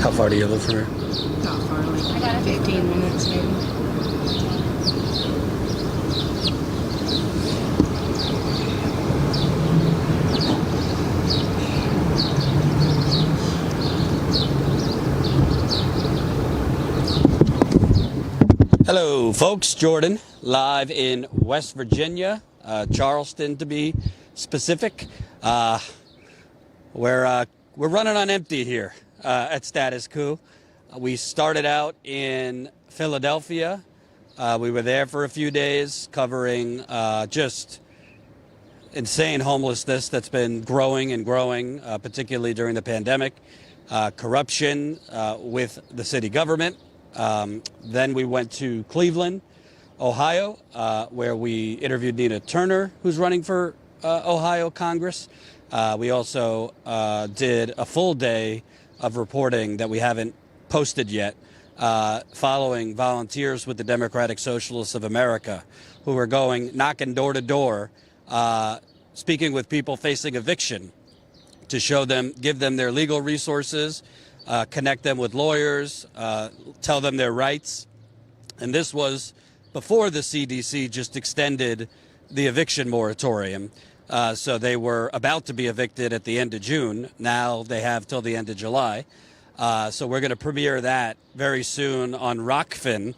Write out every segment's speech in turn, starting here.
How far do you live from here? Not far, like 15 minutes maybe. Hello, folks. Jordan, live in West Virginia, Charleston to be specific. We're running on empty here at Status Coup. We started out in Philadelphia. We were there for a few days covering just insane homelessness that's been growing and growing, particularly during the pandemic, corruption with the city government. Then we went to Cleveland, Ohio, where we interviewed Nina Turner, who's running for Ohio Congress. We also did a full day of reporting that we haven't posted yet, following volunteers with the Democratic Socialists of America, who were going knocking door to door, speaking with people facing eviction to show them, give them their legal resources, connect them with lawyers, tell them their rights. And this was before the CDC just extended the eviction moratorium. So they were about to be evicted at the end of June. Now they have till the end of July. So we're going to premiere that very soon on Rockfin,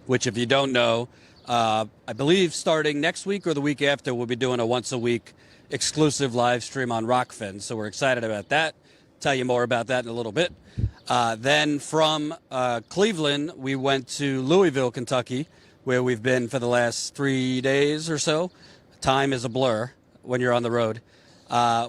which, if you don't know, I believe starting next week or the week after, we'll be doing a once-a-week exclusive live stream on Rockfin. So we're excited about that. Tell you more about that in a little bit. Then from Cleveland, we went to Louisville, Kentucky, where we've been for the last 3 days or so. Time is a blur when you're on the road.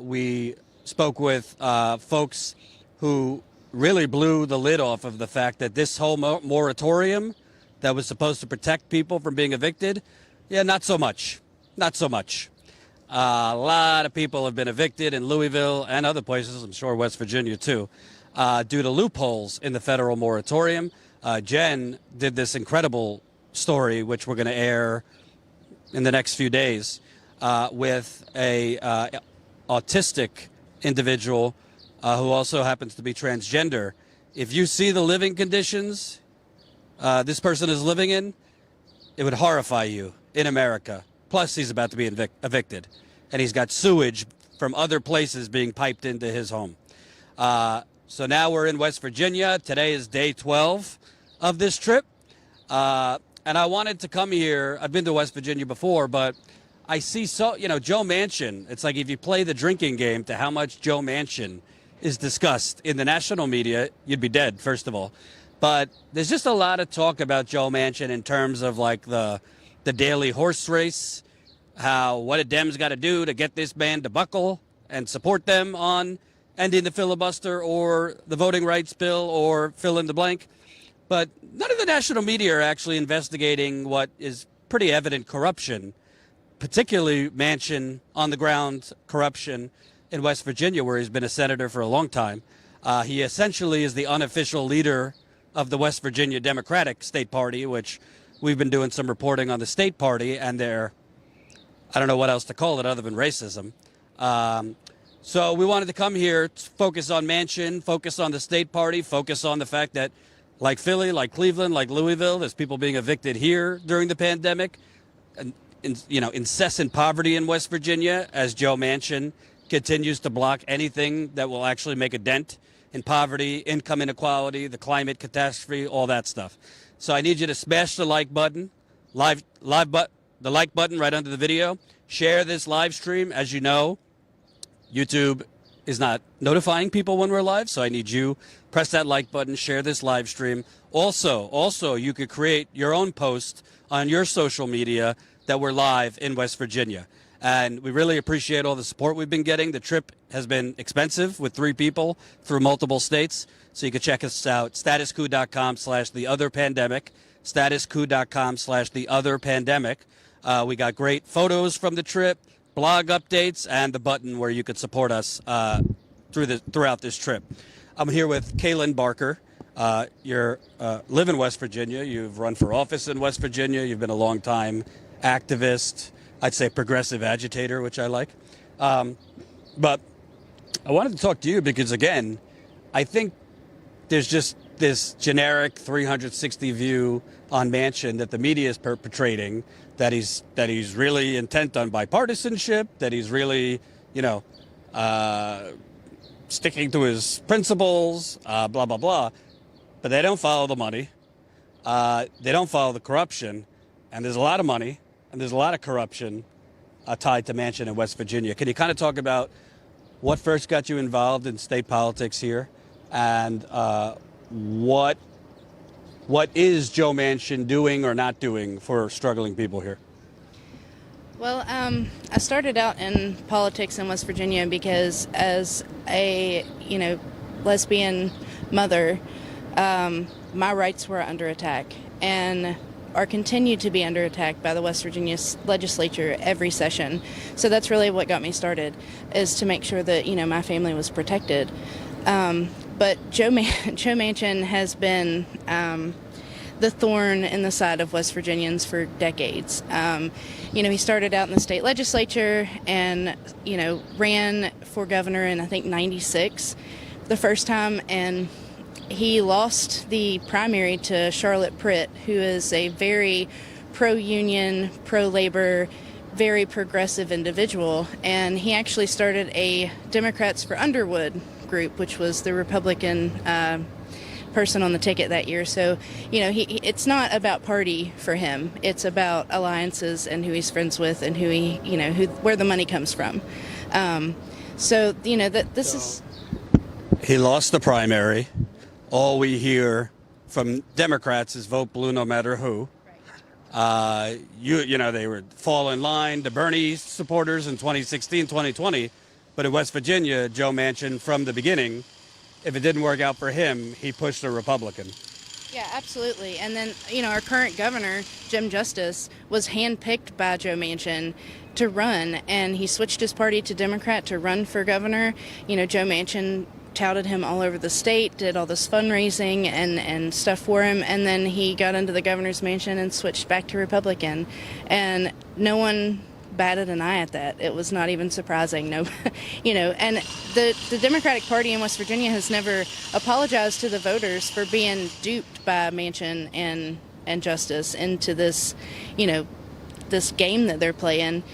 We spoke with folks who really blew the lid off of the fact that this whole moratorium that was supposed to protect people from being evicted, not so much. Not so much. A lot of people have been evicted in Louisville and other places, I'm sure West Virginia too, due to loopholes in the federal moratorium. Jen did this incredible story, which we're going to air in the next few days, with a autistic individual who also happens to be transgender. If you see the living conditions this person is living in, it would horrify you in America. Plus, he's about to be evicted, and he's got sewage from other places being piped into his home. So now we're in West Virginia. Today is day 12 of this trip. And I wanted to come here. I've been to West Virginia before, but I see Joe Manchin. It's like if you play the drinking game to how much Joe Manchin is discussed in the national media, you'd be dead, first of all. But there's just a lot of talk about Joe Manchin in terms of like the daily horse race, what a Dem's got to do to get this man to buckle and support them on ending the filibuster or the voting rights bill or fill in the blank. But none of the national media are actually investigating what is pretty evident corruption, particularly Manchin on the ground corruption in West Virginia, where he's been a senator for a long time. He essentially is the unofficial leader of the West Virginia Democratic State Party, which we've been doing some reporting on the state party and their, I don't know what else to call it other than racism. So we wanted to come here to focus on Manchin, focus on the state party, focus on the fact that like Philly, like Cleveland, like Louisville, there's people being evicted here during the pandemic. And, incessant poverty in West Virginia as Joe Manchin continues to block anything that will actually make a dent in poverty, income inequality, the climate catastrophe, all that stuff. So I need you to smash the like button, the like button right under the video. Share this live stream. As you know, YouTube is not notifying people when we're live, so I need you press that like button, share this live stream. Also, you could create your own post on your social media that we're live in West Virginia. And we really appreciate all the support we've been getting. The trip has been expensive with 3 people through multiple states. So you can check us out, statuscoup.com/theotherpandemic, statuscoup.com/theotherpandemic. We got great photos from the trip, blog updates, and the button where you could support us throughout this trip. I'm here with Kaylin Barker. You live in West Virginia. You've run for office in West Virginia. You've been a long-time activist, I'd say progressive agitator, which I like. But I wanted to talk to you because, again, I think there's just this generic 360 view on Manchin that the media is perpetrating, that he's really intent on bipartisanship, that he's really, sticking to his principles, blah, blah, blah. But they don't follow the money. They don't follow the corruption. And there's a lot of money and there's a lot of corruption tied to Manchin in West Virginia. Can you kind of talk about what first got you involved in state politics here, and what is Joe Manchin doing or not doing for struggling people here? Well, I started out in politics in West Virginia because as a, lesbian mother, my rights were under attack and are continued to be under attack by the West Virginia legislature every session. So that's really what got me started, is to make sure that, my family was protected. But Joe Manchin has been the thorn in the side of West Virginians for decades. He started out in the state legislature and, ran for governor in, I think, 96 the first time, and he lost the primary to Charlotte Pritt, who is a very pro-union, pro-labor, very progressive individual. And he actually started a Democrats for Underwood group, which was the Republican person on the ticket that year. So, it's not about party for him. It's about alliances and who he's friends with and who where the money comes from. This is... He lost the primary. All we hear from Democrats is vote blue no matter who. Right. They would fall in line to Bernie supporters in 2016, 2020. But in West Virginia, Joe Manchin, from the beginning, if it didn't work out for him, he pushed a Republican. Yeah, absolutely. And then, our current governor, Jim Justice, was handpicked by Joe Manchin to run, and he switched his party to Democrat to run for governor. Joe Manchin touted him all over the state, did all this fundraising and stuff for him, and then he got into the governor's mansion and switched back to Republican. And no one batted an eye at that. It was not even surprising. No, and the Democratic Party in West Virginia has never apologized to the voters for being duped by Manchin and Justice into this, this game that they're playing.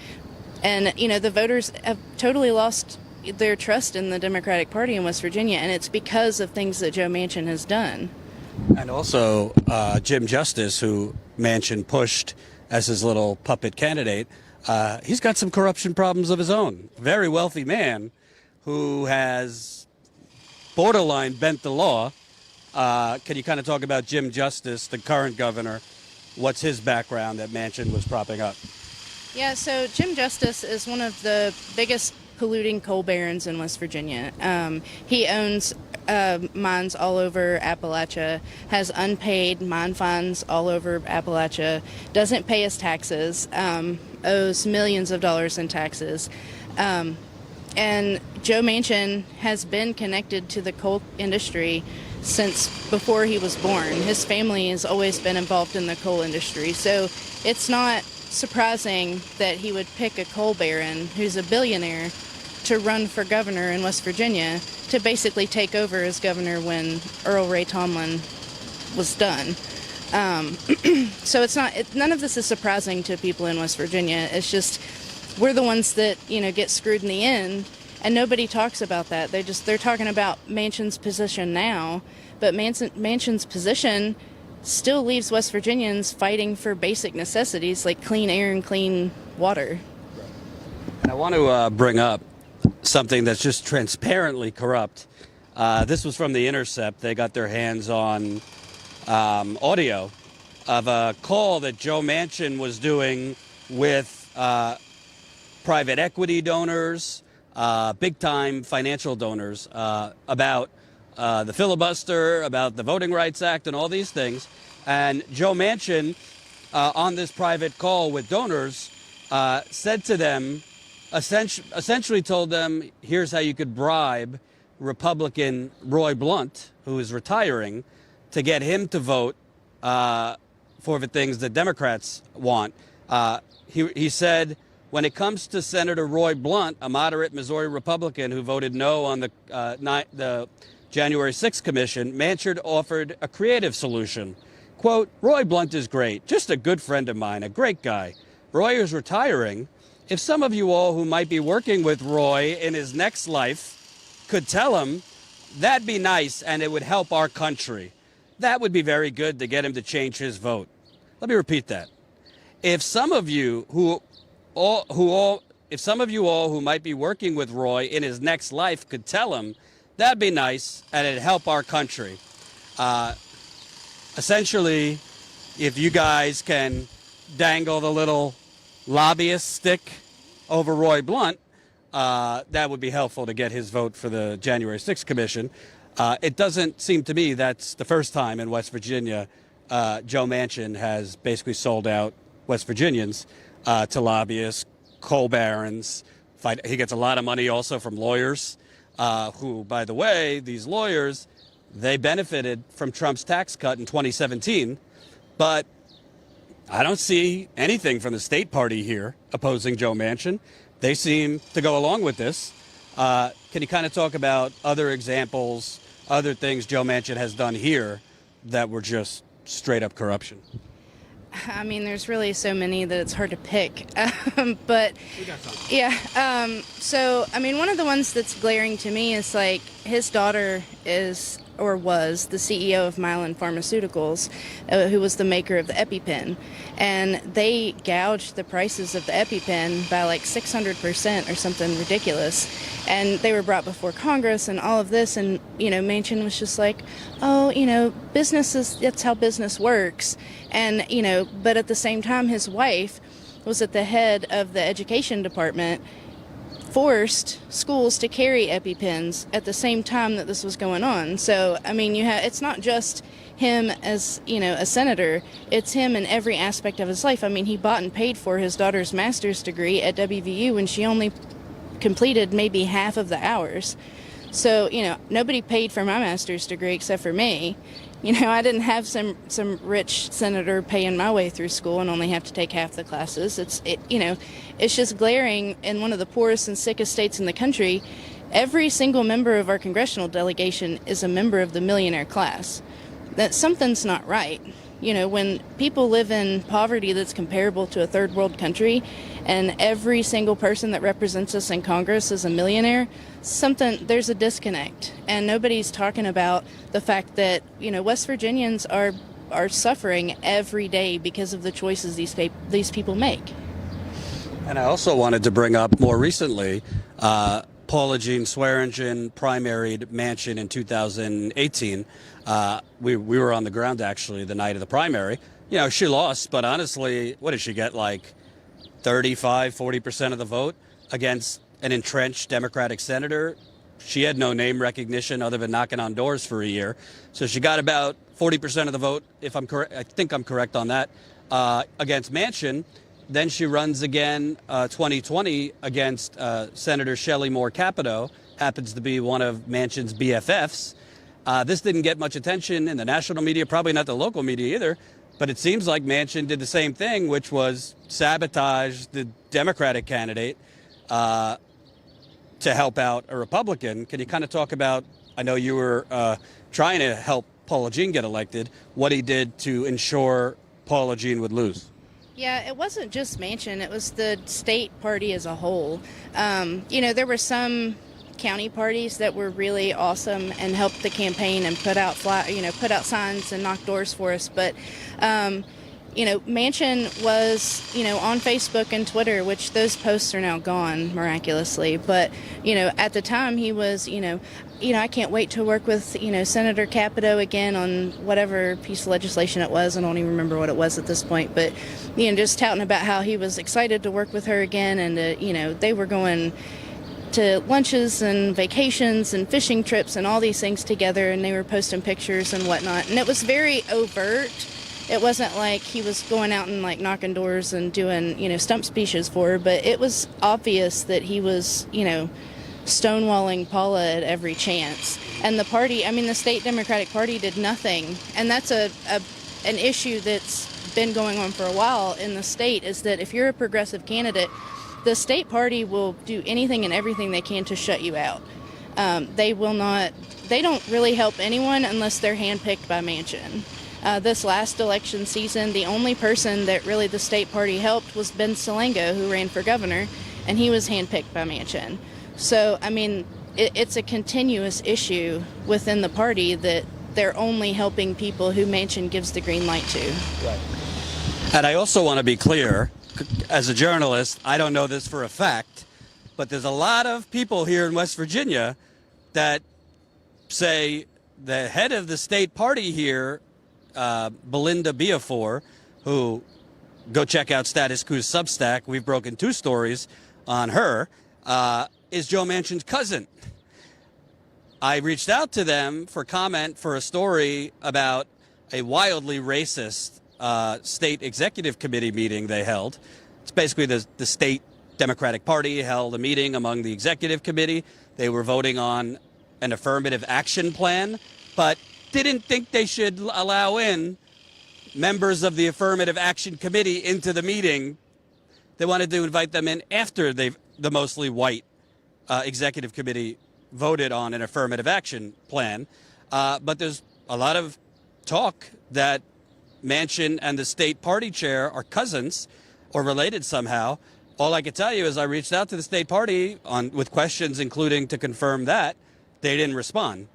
And, the voters have totally lost their trust in the Democratic Party in West Virginia, and it's because of things that Joe Manchin has done. And also Jim Justice, who Manchin pushed as his little puppet candidate, he's got some corruption problems of his own. Very wealthy man who has borderline bent the law. Can you kind of talk about Jim Justice, the current governor? What's his background that Manchin was propping up? Yeah, so Jim Justice is one of the biggest polluting coal barons in West Virginia. He owns mines all over Appalachia, has unpaid mine fines all over Appalachia, doesn't pay his taxes, owes millions of dollars in taxes. And Joe Manchin has been connected to the coal industry since before he was born. His family has always been involved in the coal industry. So it's not surprising that he would pick a coal baron who's a billionaire to run for governor in West Virginia to basically take over as governor when Earl Ray Tomlin was done. So none of this is surprising to people in West Virginia. It's just we're the ones that get screwed in the end, and nobody talks about that. They're talking about Manchin's position now, but Manchin's position still leaves West Virginians fighting for basic necessities like clean air and clean water. And I want to bring up something that's just transparently corrupt. This was from The Intercept. They got their hands on audio of a call that Joe Manchin was doing with private equity donors, big-time financial donors, about the filibuster, about the Voting Rights Act, and all these things. And Joe Manchin, on this private call with donors, said to them, essentially told them, here's how you could bribe Republican Roy Blunt, who is retiring, to get him to vote for the things that Democrats want. He said, When it comes to Senator Roy Blunt, a moderate Missouri Republican who voted no on the January 6th commission, Manchin offered a creative solution. Quote, Roy Blunt is great, just a good friend of mine, a great guy. Roy is retiring. If some of you all who might be working with Roy in his next life could tell him, that'd be nice and it would help our country. That would be very good to get him to change his vote. Let me repeat that. If some of you all who might be working with Roy in his next life could tell him, that'd be nice and it'd help our country. Essentially, if you guys can dangle the little lobbyist stick over Roy Blunt, that would be helpful to get his vote for the January 6th commission. It doesn't seem to me that's the first time in West Virginia Joe Manchin has basically sold out West Virginians to lobbyists, coal barons. He gets a lot of money also from lawyers who, by the way, these lawyers, they benefited from Trump's tax cut in 2017. But I don't see anything from the state party here opposing Joe Manchin. They seem to go along with this. Can you kind of talk about other examples, other things Joe Manchin has done here that were just straight up corruption? I mean, there's really so many that it's hard to pick. But yeah. So, I mean, one of the ones that's glaring to me is like his daughter is or was the CEO of Mylan Pharmaceuticals, who was the maker of the EpiPen. And they gouged the prices of the EpiPen by like 600% or something ridiculous. And they were brought before Congress and all of this. And, Manchin was just like, oh, that's how business works. And, but at the same time, his wife was at the head of the education department, forced schools to carry EpiPens at the same time that this was going on. So, I mean, it's not just him as, a senator, it's him in every aspect of his life. I mean, he bought and paid for his daughter's master's degree at WVU when she only completed maybe half of the hours. So, nobody paid for my master's degree except for me. I didn't have some rich senator paying my way through school and only have to take half the classes. It's just glaring in one of the poorest and sickest states in the country. Every single member of our congressional delegation is a member of the millionaire class. That something's not right. When people live in poverty that's comparable to a third world country and every single person that represents us in Congress is a millionaire, there's a disconnect. And nobody's talking about the fact that, West Virginians are suffering every day because of the choices these people make. And I also wanted to bring up more recently, Paula Jean Swearingen primaried Manchin in 2018. We were on the ground, actually, the night of the primary. She lost, but honestly, what did she get, like 40% of the vote against an entrenched Democratic senator? She had no name recognition other than knocking on doors for a year. So she got about 40% of the vote, if I'm correct. I think I'm correct on that, against Manchin. Then she runs again 2020 against Senator Shelley Moore Capito, happens to be one of Manchin's BFFs. This didn't get much attention in the national media, probably not the local media either, but it seems like Manchin did the same thing, which was sabotage the Democratic candidate to help out a Republican. Can you kind of talk about, I know you were trying to help Paula Jean get elected, what he did to ensure Paula Jean would lose? Yeah, it wasn't just Manchin. It was the state party as a whole. There were some county parties that were really awesome and helped the campaign and put out signs and knock doors for us. But, Manchin was, on Facebook and Twitter, which those posts are now gone miraculously. But, at the time he was, I can't wait to work with, Senator Capito again on whatever piece of legislation it was. I don't even remember what it was at this point. But, just touting about how he was excited to work with her again. And, they were going to lunches and vacations and fishing trips and all these things together. And they were posting pictures and whatnot. And it was very overt. It wasn't like he was going out and like knocking doors and doing, stump speeches for her. But it was obvious that he was, stonewalling Paula at every chance. And the party, the state Democratic Party did nothing. And that's an issue that's been going on for a while in the state, is that if you're a progressive candidate the state party will do anything and everything they can to shut you out. They don't really help anyone unless they're handpicked by Manchin. This last election season, the only person that really the state party helped was Ben Salango, who ran for governor, and he was handpicked by Manchin. So, I mean, it's a continuous issue within the party that they're only helping people who Manchin gives the green light to. Right. And I also want to be clear, as a journalist, I don't know this for a fact, but there's a lot of people here in West Virginia that say the head of the state party here, Belinda Biafor, who, go check out Status Quo's Substack, we've broken 2 stories on her, is Joe Manchin's cousin. I reached out to them for comment for a story about a wildly racist state executive committee meeting they held. It's basically the state Democratic Party held a meeting among the executive committee. They were voting on an affirmative action plan, but didn't think they should allow in members of the affirmative action committee into the meeting. They wanted to invite them in after the mostly white executive committee voted on an affirmative action plan. But there's a lot of talk that Manchin and the state party chair are cousins or related somehow. All I can tell you is I reached out to the state party with questions, including to confirm that. They didn't respond.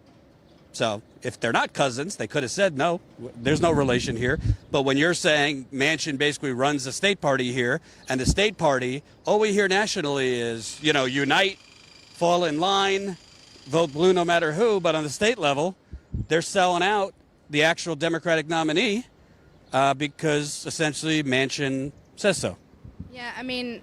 So if they're not cousins, they could have said, no, there's no relation here. But when you're saying Manchin basically runs the state party here, and the state party, all we hear nationally is, unite, fall in line, vote blue no matter who. But on the state level, they're selling out the actual Democratic nominee because essentially Manchin says so. Yeah, I mean,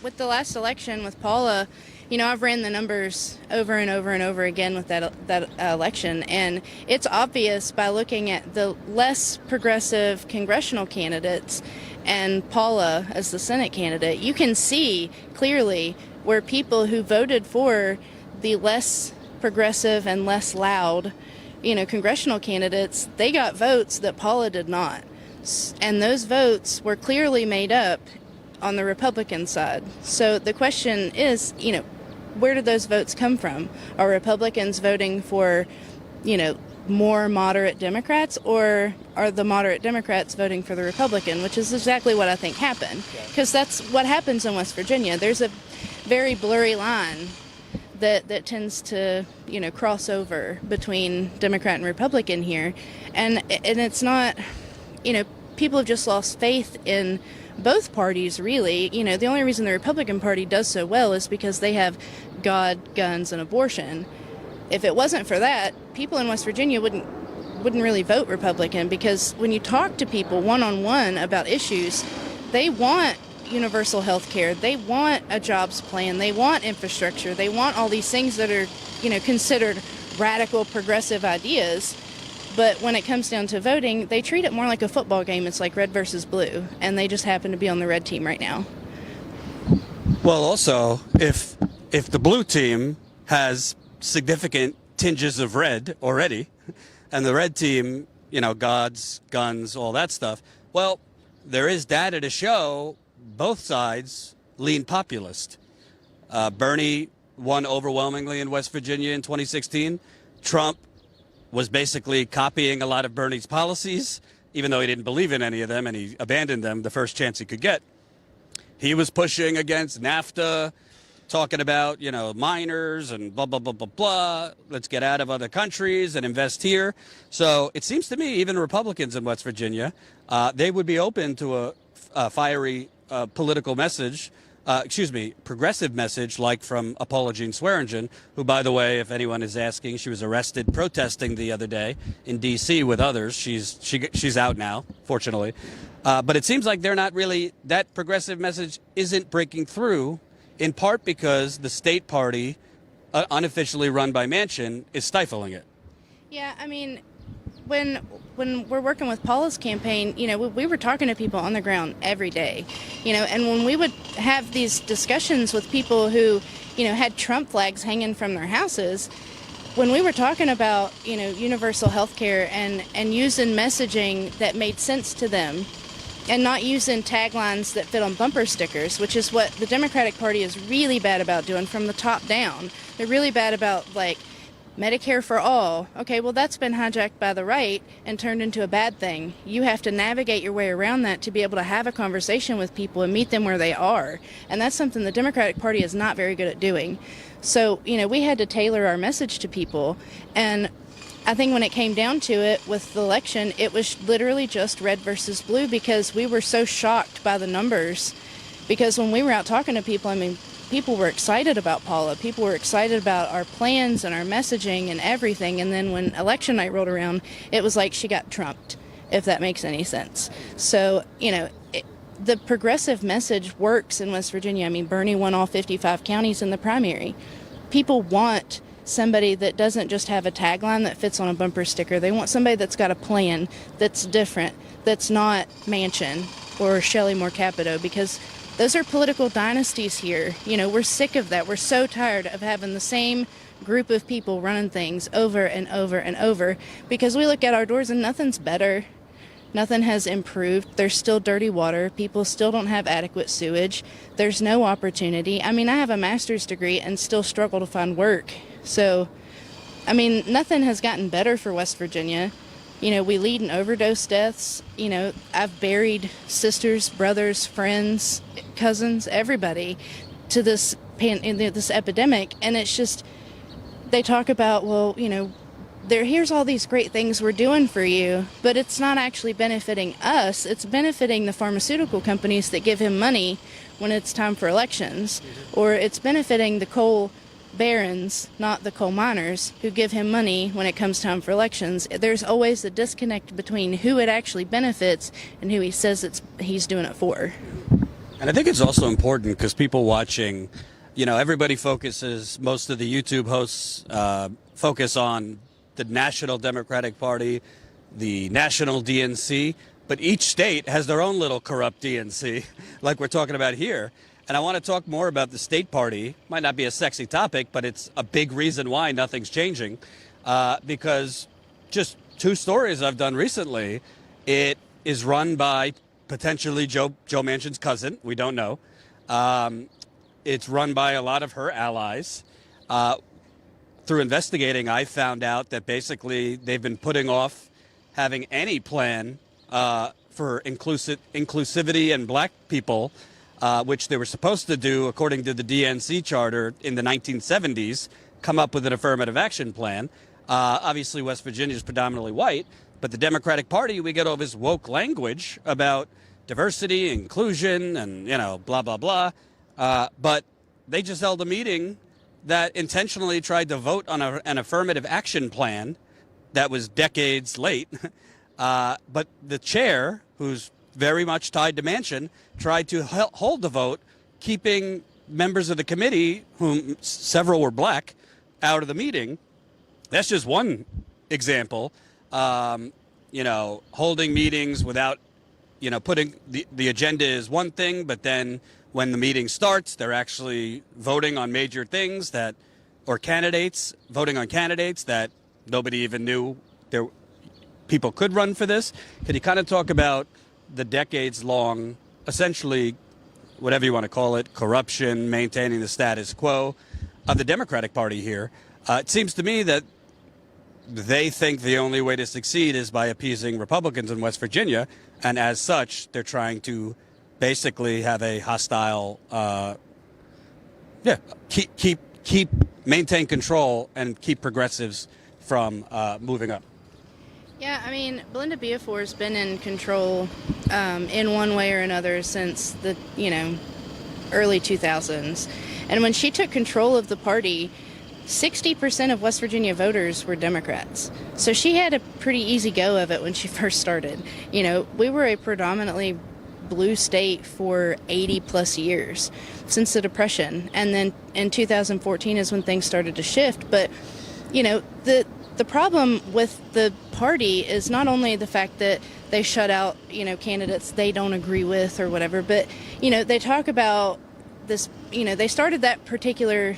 with the last election with Paula, I've ran the numbers over and over and over again with that election, and it's obvious by looking at the less progressive congressional candidates and Paula as the Senate candidate, you can see clearly where people who voted for the less progressive and less loud, congressional candidates, they got votes that Paula did not. And those votes were clearly made up on the Republican side. So the question is, where did those votes come from? Are Republicans voting for, more moderate Democrats, or are the moderate Democrats voting for the Republican, which is exactly what I think happened. Because that's what happens in West Virginia. There's a very blurry line that tends to, cross over between Democrat and Republican here. And it's not, people have just lost faith in both parties, really. The only reason the Republican Party does so well is because they have God, guns, and abortion. If it wasn't for that, people in West Virginia wouldn't really vote Republican, because when you talk to people one-on-one about issues, they want universal health care, they want a jobs plan, they want infrastructure, they want all these things that are, considered radical progressive ideas. But when it comes down to voting, they treat it more like a football game. It's like red versus blue, and they just happen to be on the red team right now. Well, also, if the blue team has significant tinges of red already, and the red team, gods, guns, all that stuff, well, there is data to show both sides lean populist. Bernie won overwhelmingly in West Virginia in 2016. Trump was basically copying a lot of Bernie's policies, even though he didn't believe in any of them, and he abandoned them the first chance he could get. He was pushing against NAFTA, talking about, minors and blah, blah, blah, blah, blah. Let's get out of other countries and invest here. So it seems to me even Republicans in West Virginia, they would be open to a fiery political message, progressive message, like from Paula Jean Swearingen, who, by the way, if anyone is asking, she was arrested protesting the other day in D.C. with others. She's out now, fortunately. But it seems like they're not really, that progressive message isn't breaking through, in part because the state party, unofficially run by Manchin, is stifling it. Yeah, I mean, when we're working with Paula's campaign, we were talking to people on the ground every day, and when we would have these discussions with people who, had Trump flags hanging from their houses, when we were talking about, universal health care and using messaging that made sense to them and not using taglines that fit on bumper stickers, which is what the Democratic Party is really bad about doing from the top down. They're really bad about, like, Medicare for all. Okay, well, that's been hijacked by the right and turned into a bad thing. You have to navigate your way around that to be able to have a conversation with people and meet them where they are. And that's something the Democratic Party is not very good at doing. So, we had to tailor our message to people. And I think when it came down to it with the election, it was literally just red versus blue, because we were so shocked by the numbers. Because when we were out talking to people, people were excited about Paula. People were excited about our plans and our messaging and everything. And then when election night rolled around, it was like she got trumped, if that makes any sense. So, the progressive message works in West Virginia. Bernie won all 55 counties in the primary. People want somebody that doesn't just have a tagline that fits on a bumper sticker. They want somebody that's got a plan, that's different, that's not Manchin or Shelley Moore Capito, because those are political dynasties here. We're sick of that. We're so tired of having the same group of people running things over and over and over, because we look at our doors and nothing's better. Nothing has improved. There's still dirty water. People still don't have adequate sewage. There's no opportunity. I have a master's degree and still struggle to find work. So, nothing has gotten better for West Virginia. We lead in overdose deaths. I've buried sisters, brothers, friends, cousins, everybody to this epidemic. And it's just, they talk about, well, here's all these great things we're doing for you, but it's not actually benefiting us. It's benefiting the pharmaceutical companies that give him money when it's time for elections, or it's benefiting the coal barons, not the coal miners, who give him money when it comes time for elections. There's always a disconnect between who it actually benefits and who he says he's doing it for. And I think it's also important because people watching, everybody focuses, most of the YouTube hosts focus on the National Democratic Party, the National DNC, but each state has their own little corrupt DNC, like we're talking about here. And I want to talk more about the state party. Might not be a sexy topic, but it's a big reason why nothing's changing. Because just two stories I've done recently, it is run by potentially Joe Manchin's cousin. We don't know. It's run by a lot of her allies. Through investigating, I found out that basically they've been putting off having any plan for inclusivity and black people, which they were supposed to do, according to the DNC charter in the 1970s, come up with an affirmative action plan. Obviously, West Virginia is predominantly white, but the Democratic Party, we get all this woke language about diversity, inclusion, and, blah, blah, blah. But they just held a meeting that intentionally tried to vote on an affirmative action plan that was decades late. But the chair, who's very much tied to Manchin, tried to hold the vote, keeping members of the committee, whom several were black, out of the meeting. That's just one example. Holding meetings without, putting the agenda is one thing, but then when the meeting starts, they're actually voting on major things voting on candidates that nobody even knew people could run for this. Could you kind of talk about the decades-long, essentially, whatever you want to call it, corruption, maintaining the status quo of the Democratic Party here? It seems to me that they think the only way to succeed is by appeasing Republicans in West Virginia, and as such, they're trying to basically have a hostile, maintain control and keep progressives from moving up. Yeah, Belinda Beafor has been in control in one way or another since the, early 2000s. And when she took control of the party, 60% of West Virginia voters were Democrats. So she had a pretty easy go of it when she first started. We were a predominantly blue state for 80 plus years since the Depression. And then in 2014 is when things started to shift. But, the problem with the party is not only the fact that they shut out, candidates they don't agree with or whatever, but, they talk about this, they started that particular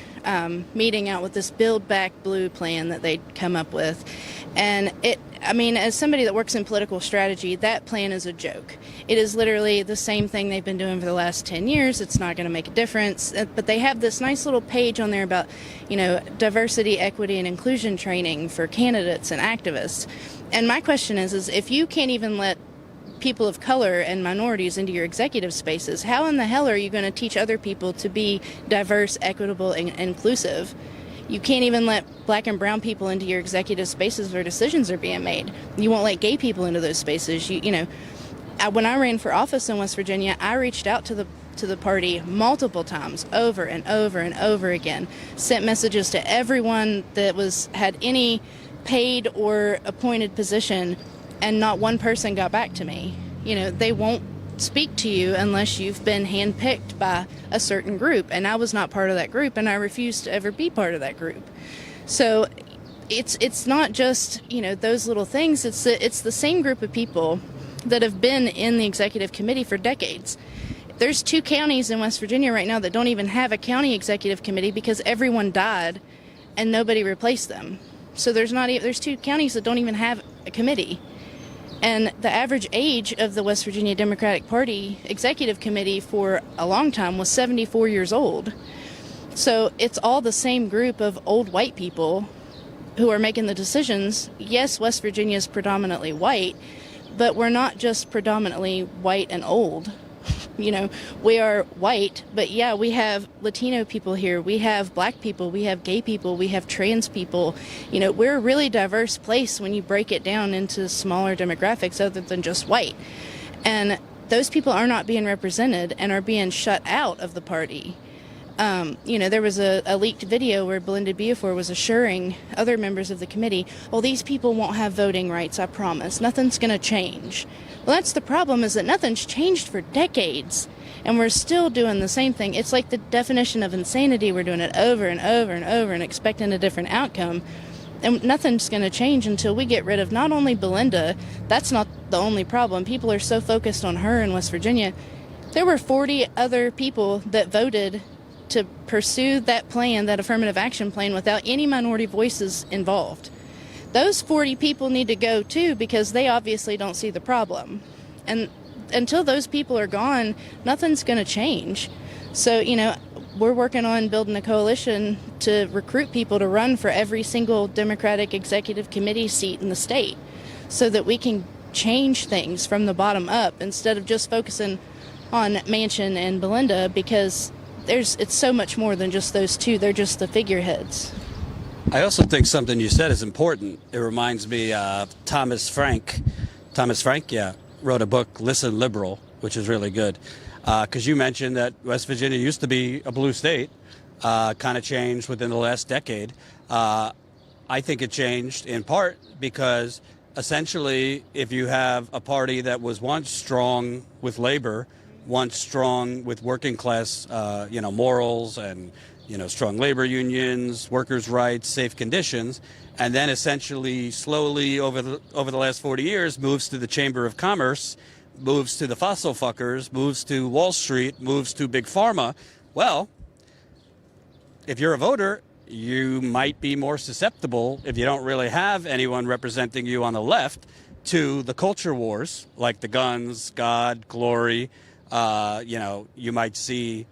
meeting out with this Build Back Blue plan that they'd come up with. And as somebody that works in political strategy, that plan is a joke. It is literally the same thing they've been doing for the last 10 years. It's not going to make a difference. But they have this nice little page on there about, diversity, equity, and inclusion training for candidates and activists. And my question is if you can't even let people of color and minorities into your executive spaces, how in the hell are you going to teach other people to be diverse, equitable, and inclusive? You can't even let black and brown people into your executive spaces where decisions are being made. You won't let gay people into those spaces. When I ran for office in West Virginia, I reached out to the party multiple times, over and over and over again, sent messages to everyone that had any paid or appointed position, and not one person got back to me. They won't speak to you unless you've been handpicked by a certain group, and I was not part of that group, and I refused to ever be part of that group. So it's not just those little things. It's the same group of people that have been in the executive committee for decades. There's 2 counties in West Virginia right now that don't even have a county executive committee because everyone died and nobody replaced them. So there's 2 counties that don't even have a committee. And the average age of the West Virginia Democratic Party Executive Committee for a long time was 74 years old. So it's all the same group of old white people who are making the decisions. Yes, West Virginia is predominantly white, but we're not just predominantly white and old. We are white, but yeah, we have Latino people here. We have black people. We have gay people. We have trans people. We're a really diverse place when you break it down into smaller demographics other than just white. And those people are not being represented and are being shut out of the party. There was a leaked video where Belinda Beaufort was assuring other members of the committee, well, these people won't have voting rights, I promise. Nothing's going to change. Well, that's the problem, is that nothing's changed for decades, and we're still doing the same thing. It's like the definition of insanity. We're doing it over and over and over and expecting a different outcome, and nothing's going to change until we get rid of not only Belinda. That's not the only problem. People are so focused on her in West Virginia. There were 40 other people that voted to pursue that plan, that affirmative action plan, without any minority voices involved. Those 40 people need to go too, because they obviously don't see the problem. And until those people are gone, nothing's going to change. So, we're working on building a coalition to recruit people to run for every single Democratic Executive Committee seat in the state so that we can change things from the bottom up instead of just focusing on Manchin and Belinda, because it's so much more than just those 2. They're just the figureheads. I also think something you said is important. It reminds me of Thomas Frank. Thomas Frank, wrote a book, Listen Liberal, which is really good. Because you mentioned that West Virginia used to be a blue state, kind of changed within the last decade. I think it changed in part because essentially if you have a party that was once strong with labor, once strong with working class, morals and strong labor unions, workers' rights, safe conditions, and then essentially slowly over the last 40 years moves to the Chamber of Commerce, moves to the fossil fuckers, moves to Wall Street, moves to Big Pharma. Well, if you're a voter, you might be more susceptible, if you don't really have anyone representing you on the left, to the culture wars, like the guns, God, glory. You might see,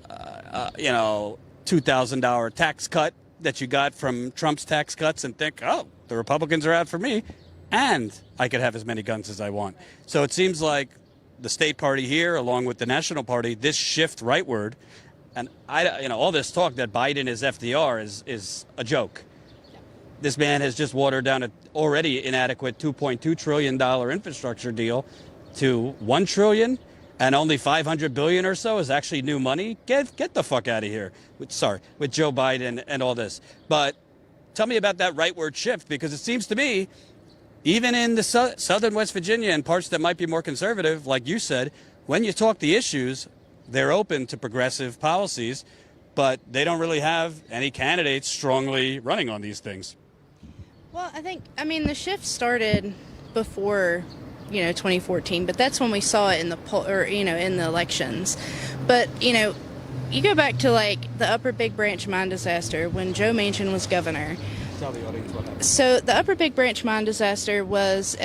$2,000 tax cut that you got from Trump's tax cuts and think, oh, the Republicans are out for me, and I could have as many guns as I want. So it seems like the state party here, along with the national party, this shift rightward, and all this talk that Biden is FDR is a joke. This man has just watered down an already inadequate $2.2 trillion infrastructure deal to $1 trillion. And only $500 billion or so is actually new money. Get the fuck out of here. With Joe Biden and all this. But tell me about that rightward shift, because it seems to me, even in the southern West Virginia and parts that might be more conservative, like you said, when you talk the issues, they're open to progressive policies, but they don't really have any candidates strongly running on these things. Well, the shift started before 2014, but that's when we saw it in the elections. But you go back to like the Upper Big Branch mine disaster when Joe Manchin was governor. Tell the audience what happened. So the Upper Big Branch mine disaster was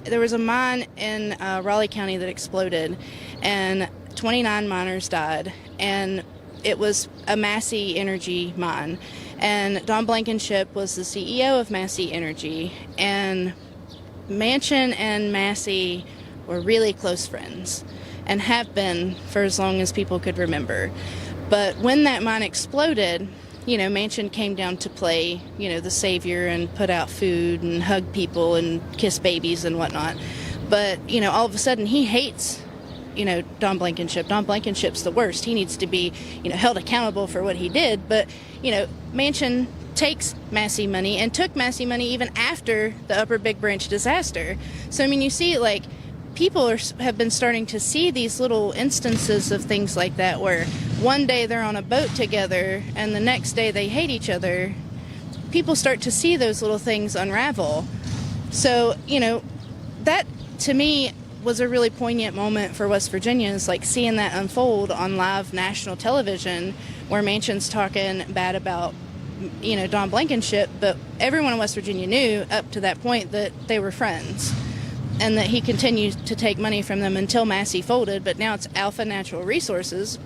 There was a mine in Raleigh County that exploded, and 29 miners died, and it was a Massey Energy mine. And Don Blankenship was the CEO of Massey Energy, and Manchin and Massey were really close friends and have been for as long as people could remember. But when that mine exploded, Manchin came down to play, the savior and put out food and hug people and kiss babies and whatnot. But, all of a sudden he hates, Don Blankenship. Don Blankenship's the worst. He needs to be, held accountable for what he did. But, Manchin takes Massey money and took Massey money even after the Upper Big Branch disaster. So, you see, people have been starting to see these little instances of things like that where one day they're on a boat together and the next day they hate each other. People start to see those little things unravel. So, that to me was a really poignant moment for West Virginia, is seeing that unfold on live national television where Manchin's talking bad about, Don Blankenship, but everyone in West Virginia knew up to that point that they were friends, and that he continued to take money from them until Massey folded. But now it's Alpha Natural Resources,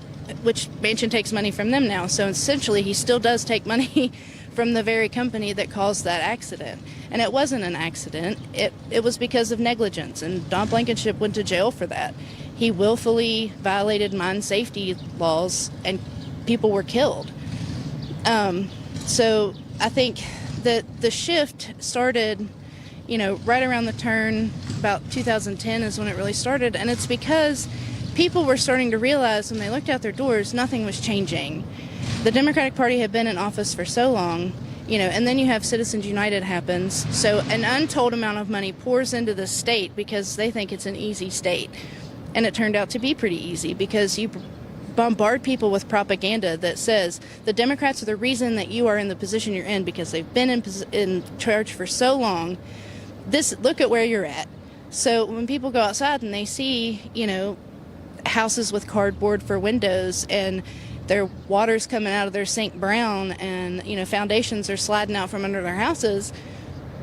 which Manchin takes money from them now. So essentially he still does take money from the very company that caused that accident. And it wasn't an accident. It was because of negligence, and Don Blankenship went to jail for that. He willfully violated mine safety laws, and people were killed. So I think that the shift started, right around the turn, about 2010 is when it really started. And it's because people were starting to realize when they looked out their doors, nothing was changing. The Democratic Party had been in office for so long, and then you have Citizens United happens. So an untold amount of money pours into the state because they think it's an easy state. And it turned out to be pretty easy because you bombard people with propaganda that says the Democrats are the reason that you are in the position you're in because they've been in charge for so long. Look at where you're at. So when people go outside and they see, houses with cardboard for windows and their water's coming out of their sink brown and, foundations are sliding out from under their houses,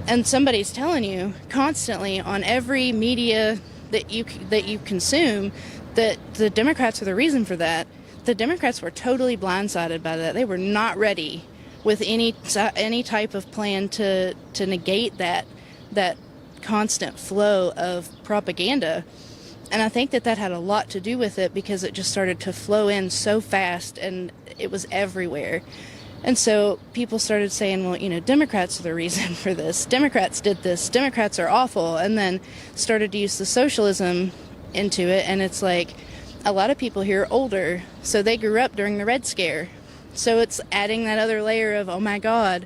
and somebody's telling you constantly on every media that you consume that the Democrats are the reason for that, the Democrats were totally blindsided by that. They were not ready with any type of plan to negate that constant flow of propaganda. And I think that had a lot to do with it because it just started to flow in so fast and it was everywhere. And so people started saying, well, Democrats are the reason for this. Democrats did this. Democrats are awful. And then started to use the socialism into it. And it's a lot of people here are older, so they grew up during the Red Scare. So it's adding that other layer of, oh my God,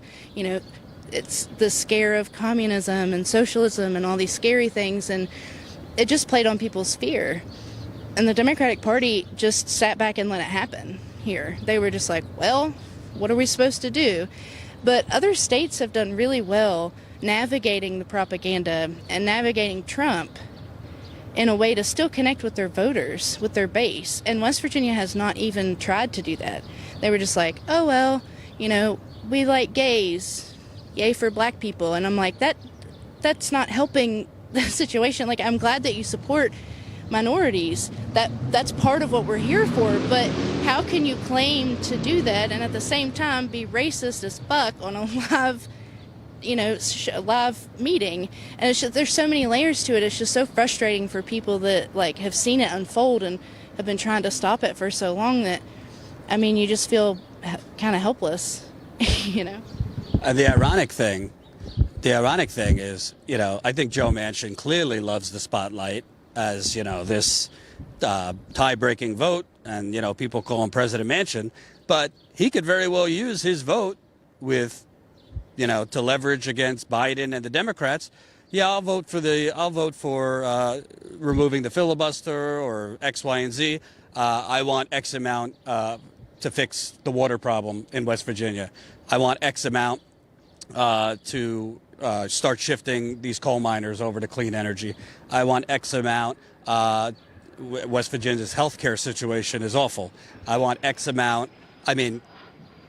it's the scare of communism and socialism and all these scary things. And it just played on people's fear. And the Democratic Party just sat back and let it happen here. They were just well, what are we supposed to do? But other states have done really well navigating the propaganda and navigating Trump in a way to still connect with their voters, with their base. And West Virginia has not even tried to do that. They were just oh, well, we like gays, yay for black people. And I'm that's not helping the situation. I'm glad that you support minorities. That's part of what we're here for. But how can you claim to do that and at the same time be racist as fuck on a live live meeting? And it's just, there's so many layers to it. It's just so frustrating for people that have seen it unfold and have been trying to stop it for so long that, you just feel kind of helpless, The ironic thing is, I think Joe Manchin clearly loves the spotlight as, this tie-breaking vote, and, people call him President Manchin, but he could very well use his vote with to leverage against Biden and the Democrats. Yeah, I'll vote for removing the filibuster or X, Y, and Z. I want X amount to fix the water problem in West Virginia. I want X amount to start shifting these coal miners over to clean energy. I want X amount. West Virginia's healthcare situation is awful. I want X amount.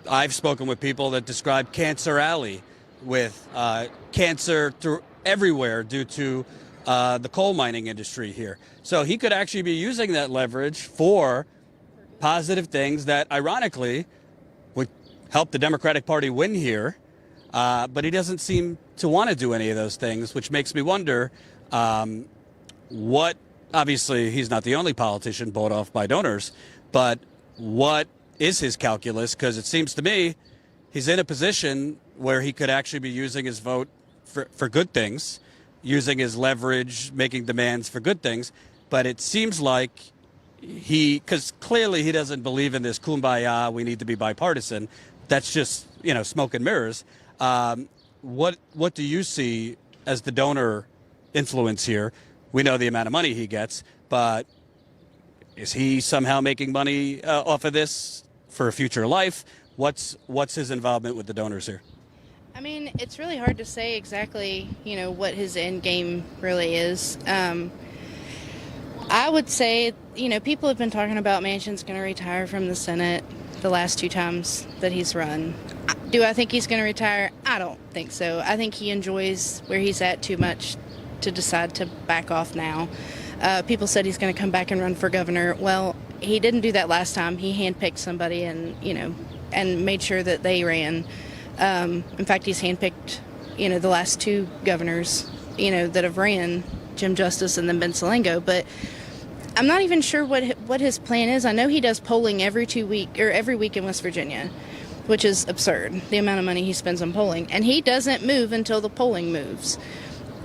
I've spoken with people that describe Cancer Alley with cancer everywhere due to the coal mining industry here. So he could actually be using that leverage for positive things that, ironically, would help the Democratic Party win here. But he doesn't seem to want to do any of those things, which makes me wonder obviously, he's not the only politician bought off by donors, but what is his calculus? Because it seems to me he's in a position where he could actually be using his vote for good things, using his leverage, making demands for good things. But it seems like because clearly he doesn't believe in this kumbaya, we need to be bipartisan. That's just, smoke and mirrors. What do you see as the donor influence here? We know the amount of money he gets, but is he somehow making money off of this for a future life? What's his involvement with the donors here? I mean, it's really hard to say exactly, what his end game really is. I would say, people have been talking about Manchin's going to retire from the Senate the last 2 times that he's run. Do I think he's going to retire? I don't think so. I think he enjoys where he's at too much to decide to back off now. People said he's going to come back and run for governor. Well, he didn't do that last time. He handpicked somebody and made sure that they ran. In fact, he's handpicked, the last 2 governors, that have ran, Jim Justice and then Ben Salango. But I'm not even sure what his plan is. I know he does polling every week in West Virginia, which is absurd, the amount of money he spends on polling. And he doesn't move until the polling moves.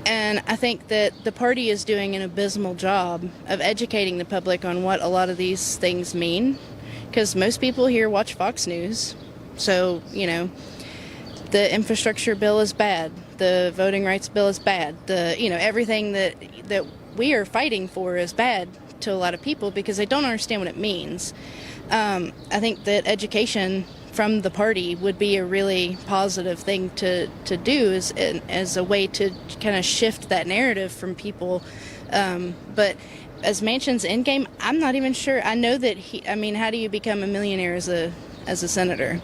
And I think that the party is doing an abysmal job of educating the public on what a lot of these things mean, because most people here watch Fox News. So, the infrastructure bill is bad. The voting rights bill is bad. Everything that we are fighting for is bad to a lot of people because they don't understand what it means. I think that education from the party would be a really positive thing to do as a way to kind of shift that narrative from people. But as Manchin's endgame, I'm not even sure. I know that how do you become a millionaire as a senator?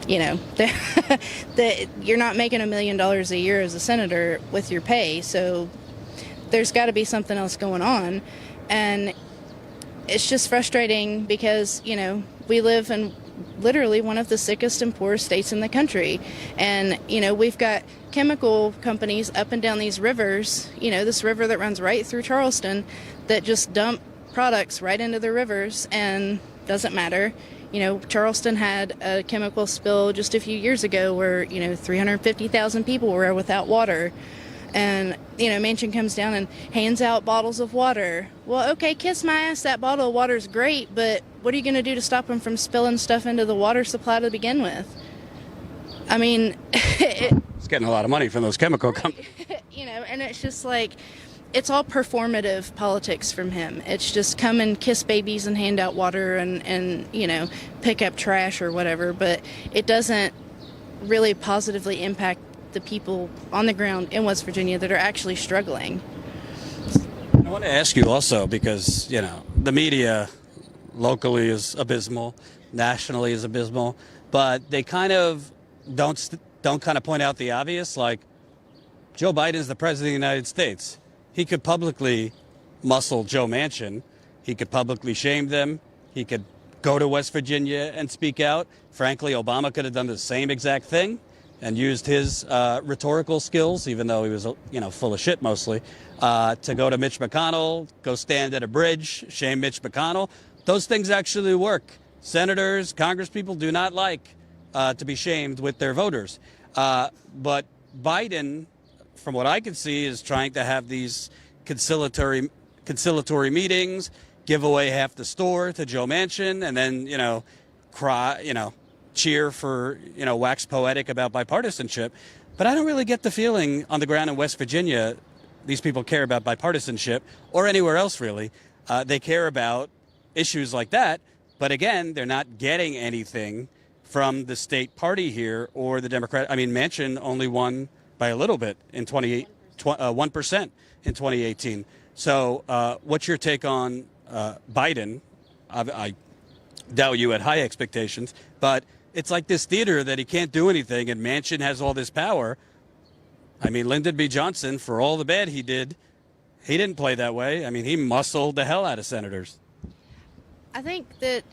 That you're not making $1 million a year as a senator with your pay. So there's got to be something else going on. And it's just frustrating because, we live in literally one of the sickest and poorest states in the country. And, we've got chemical companies up and down these rivers, this river that runs right through Charleston, that just dump products right into the rivers and doesn't matter. Charleston had a chemical spill just a few years ago where, 350,000 people were without water. And, Manchin comes down and hands out bottles of water. Well, okay, kiss my ass, that bottle of water is great, but what are you going to do to stop them from spilling stuff into the water supply to begin with? I mean... It's getting a lot of money from those chemical companies. And it's just like, it's all performative politics from him. It's just come and kiss babies and hand out water and pick up trash or whatever, but it doesn't really positively impact the people on the ground in West Virginia that are actually struggling. I want to ask you also, because, the media locally is abysmal, nationally is abysmal, but they kind of don't kind of point out the obvious, like Joe Biden is the president of the United States. He could publicly muscle Joe Manchin. He could publicly shame them. He could go to West Virginia and speak out. Frankly, Obama could have done the same exact thing and used his rhetorical skills, even though he was, full of shit mostly, to go to Mitch McConnell, go stand at a bridge, shame Mitch McConnell. Those things actually work. Senators, congresspeople do not like to be shamed with their voters. But Biden, from what I can see, is trying to have these conciliatory meetings, give away half the store to Joe Manchin, and then, cry, cheer for, wax poetic about bipartisanship. But I don't really get the feeling on the ground in West Virginia these people care about bipartisanship, or anywhere else really. They care about issues like that. But again, they're not getting anything from the state party here or the Democrat. I mean, Manchin only won by a little bit in 1% in 2018. So what's your take on Biden? I doubt you had high expectations, but it's like this theater that he can't do anything, and Manchin has all this power. I mean, Lyndon B. Johnson, for all the bad he did, he didn't play that way. I mean, he muscled the hell out of senators. I think that,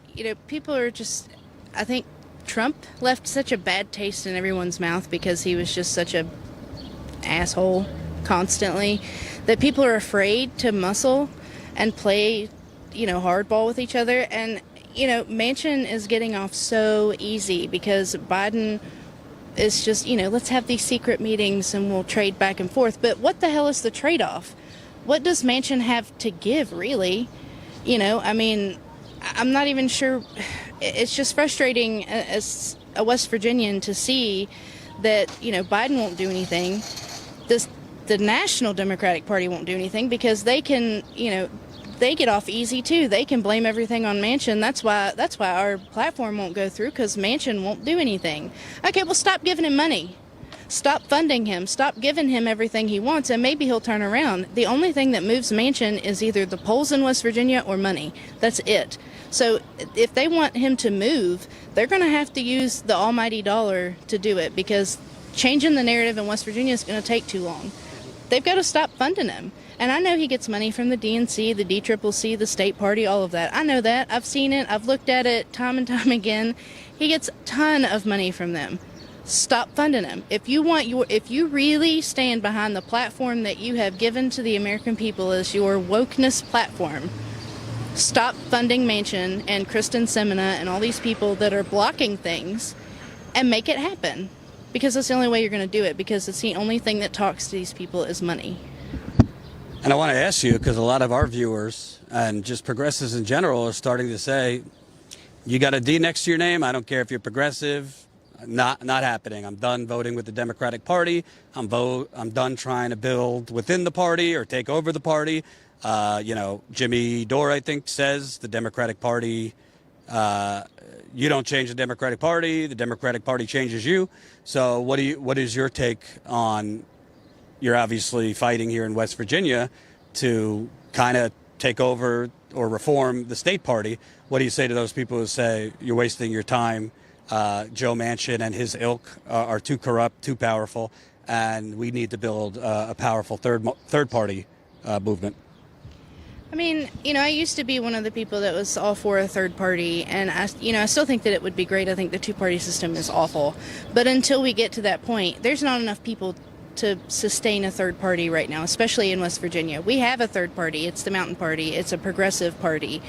people are just, I think Trump left such a bad taste in everyone's mouth because he was just such a asshole constantly that people are afraid to muscle and play, hardball with each other. And, Manchin is getting off so easy because Biden is just, let's have these secret meetings and we'll trade back and forth. But what the hell is the trade-off? What does Manchin have to give, really? I'm not even sure. It's just frustrating as a West Virginian to see that, Biden won't do anything. The National Democratic Party won't do anything because they can, they get off easy too. They can blame everything on Manchin. That's why our platform won't go through, because Manchin won't do anything. Okay, well, stop giving him money. Stop funding him. Stop giving him everything he wants, and maybe he'll turn around. The only thing that moves Manchin is either the polls in West Virginia or money. That's it. So if they want him to move, they're going to have to use the almighty dollar to do it, because changing the narrative in West Virginia is going to take too long. They've got to stop funding him. And I know he gets money from the DNC, the DCCC, the state party, all of that. I know that. I've seen it. I've looked at it time and time again. He gets a ton of money from them. Stop funding him. If you really stand behind the platform that you have given to the American people as your wokeness platform, stop funding Manchin and Kristen Semina and all these people that are blocking things, and make it happen. Because that's the only way you're going to do it, because it's the only thing that talks to these people is money. And I want to ask you, because a lot of our viewers and just progressives in general are starting to say, you got a D next to your name, I don't care if you're progressive, not happening. I'm done voting with the Democratic Party. I'm done trying to build within the party or take over the party. Jimmy Dore, I think, says the Democratic Party, you don't change the Democratic Party changes you. So what is your take on, you're obviously fighting here in West Virginia to kind of take over or reform the state party. What do you say to those people who say you're wasting your time? Joe Manchin and his ilk are too corrupt, too powerful, and we need to build a powerful third party movement. I used to be one of the people that was all for a third party, and I still think that it would be great. I think the two-party system is awful. But until we get to that point, there's not enough people to sustain a third party right now, especially in West Virginia. We have a third party. It's the Mountain Party. It's a progressive party.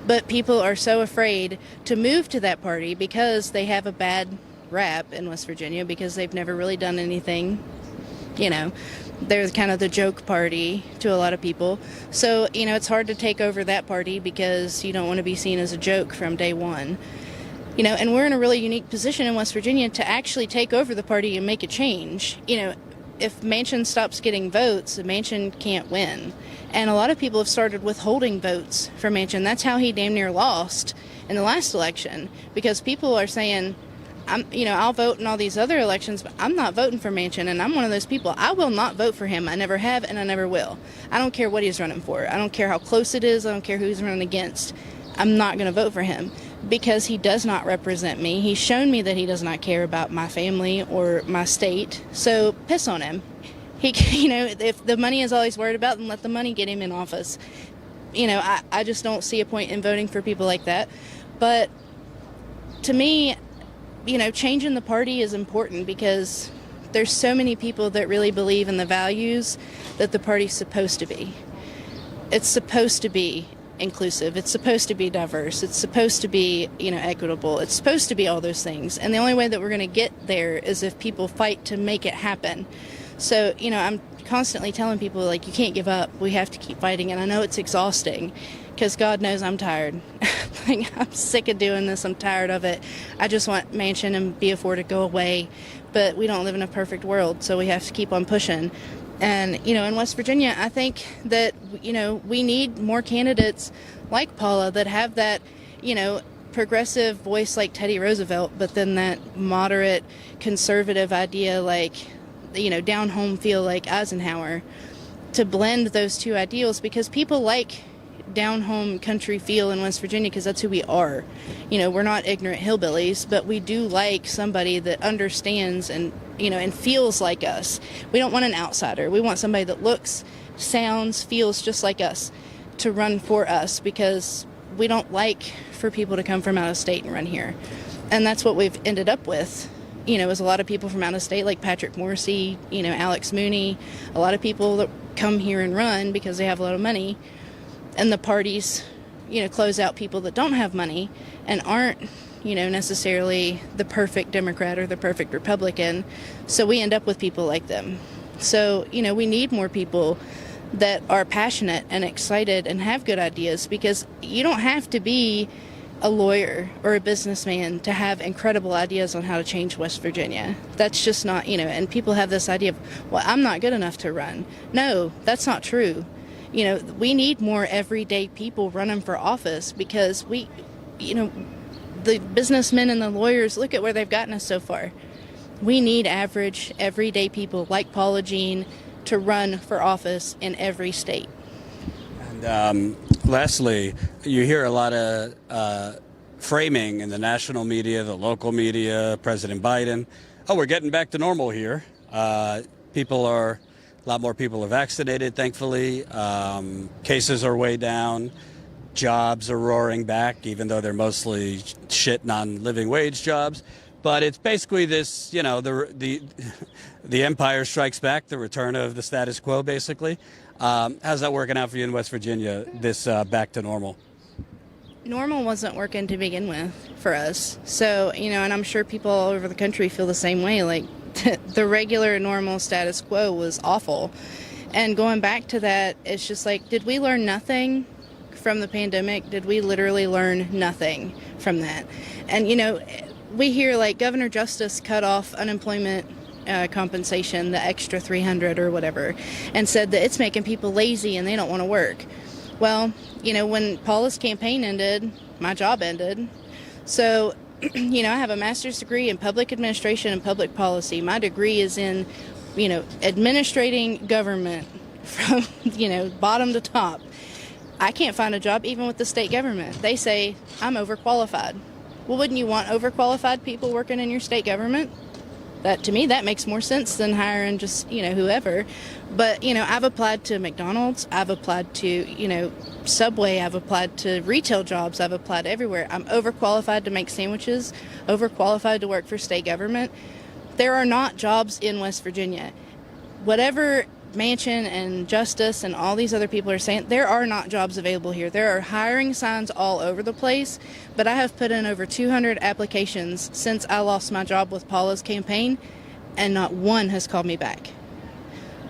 But people are so afraid to move to that party because they have a bad rap in West Virginia, because they've never really done anything. They're kind of the joke party to a lot of people. So, it's hard to take over that party because you don't want to be seen as a joke from day one. And we're in a really unique position in West Virginia to actually take over the party and make a change. If Manchin stops getting votes, Manchin can't win. And a lot of people have started withholding votes for Manchin. That's how he damn near lost in the last election, because people are saying, I'll vote in all these other elections, but I'm not voting for Manchin. And I'm one of those people. I will not vote for him. I never have, and I never will. I don't care what he's running for. I don't care how close it is. I don't care who he's running against. I'm not going to vote for him because he does not represent me. He's shown me that he does not care about my family or my state. So piss on him. If the money is all he's worried about, then let the money get him in office. I just don't see a point in voting for people like that. But to me, changing the party is important because there's so many people that really believe in the values that the party's supposed to be. It's supposed to be inclusive. It's supposed to be diverse. It's supposed to be, equitable. It's supposed to be all those things. And the only way that we're going to get there is if people fight to make it happen. So, I'm constantly telling people, you can't give up. We have to keep fighting. And I know it's exhausting because God knows I'm tired. I'm sick of doing this. I'm tired of it. I just want Manchin and BF4 to go away. But we don't live in a perfect world, so we have to keep on pushing. And, in West Virginia, I think that, we need more candidates like Paula that have that, progressive voice like Teddy Roosevelt, but then that moderate conservative idea like, down home feel like Eisenhower, to blend those two ideals, because people like down home country feel in West Virginia because that's who we are. We're not ignorant hillbillies, but we do like somebody that understands and feels like us. We don't want an outsider. We want somebody that looks, sounds, feels just like us to run for us, because we don't like for people to come from out of state and run here. And that's what we've ended up with, is a lot of people from out of state, like Patrick Morrissey, Alex Mooney, a lot of people that come here and run because they have a lot of money. And the parties, close out people that don't have money and aren't, necessarily the perfect Democrat or the perfect Republican. So we end up with people like them. So, we need more people that are passionate and excited and have good ideas, because you don't have to be a lawyer or a businessman to have incredible ideas on how to change West Virginia. That's just not, and people have this idea of, well, I'm not good enough to run. No, that's not true. We need more everyday people running for office, because the businessmen and the lawyers, look at where they've gotten us so far. We need average, everyday people like Paula Jean to run for office in every state. And lastly, you hear a lot of framing in the national media, the local media, President Biden. Oh, we're getting back to normal here. A lot more people are vaccinated, thankfully. Cases are way down. Jobs are roaring back, even though they're mostly shit non-living wage jobs. But it's basically this, the empire strikes back, the return of the status quo, basically. How's that working out for you in West Virginia, this back to normal? Normal wasn't working to begin with for us. So, and I'm sure people all over the country feel the same way. Like, the regular normal status quo was awful. And going back to that, it's just like, did we learn nothing from the pandemic? Did we literally learn nothing from that? And, we hear like Governor Justice cut off unemployment compensation, the extra $300 or whatever, and said that it's making people lazy and they don't want to work. Well, when Paula's campaign ended, my job ended. So, I have a master's degree in public administration and public policy. My degree is in, administrating government from, bottom to top. I can't find a job even with the state government. They say I'm overqualified. Well, wouldn't you want overqualified people working in your state government? To me, that makes more sense than hiring just, whoever. But, I've applied to McDonald's. I've applied to, Subway. I've applied to retail jobs. I've applied everywhere. I'm overqualified to make sandwiches, overqualified to work for state government. There are not jobs in West Virginia. Whatever Manchin and Justice and all these other people are saying, there are not jobs available here. There are hiring signs all over the place, but I have put in over 200 applications since I lost my job with Paula's campaign, and not one has called me back.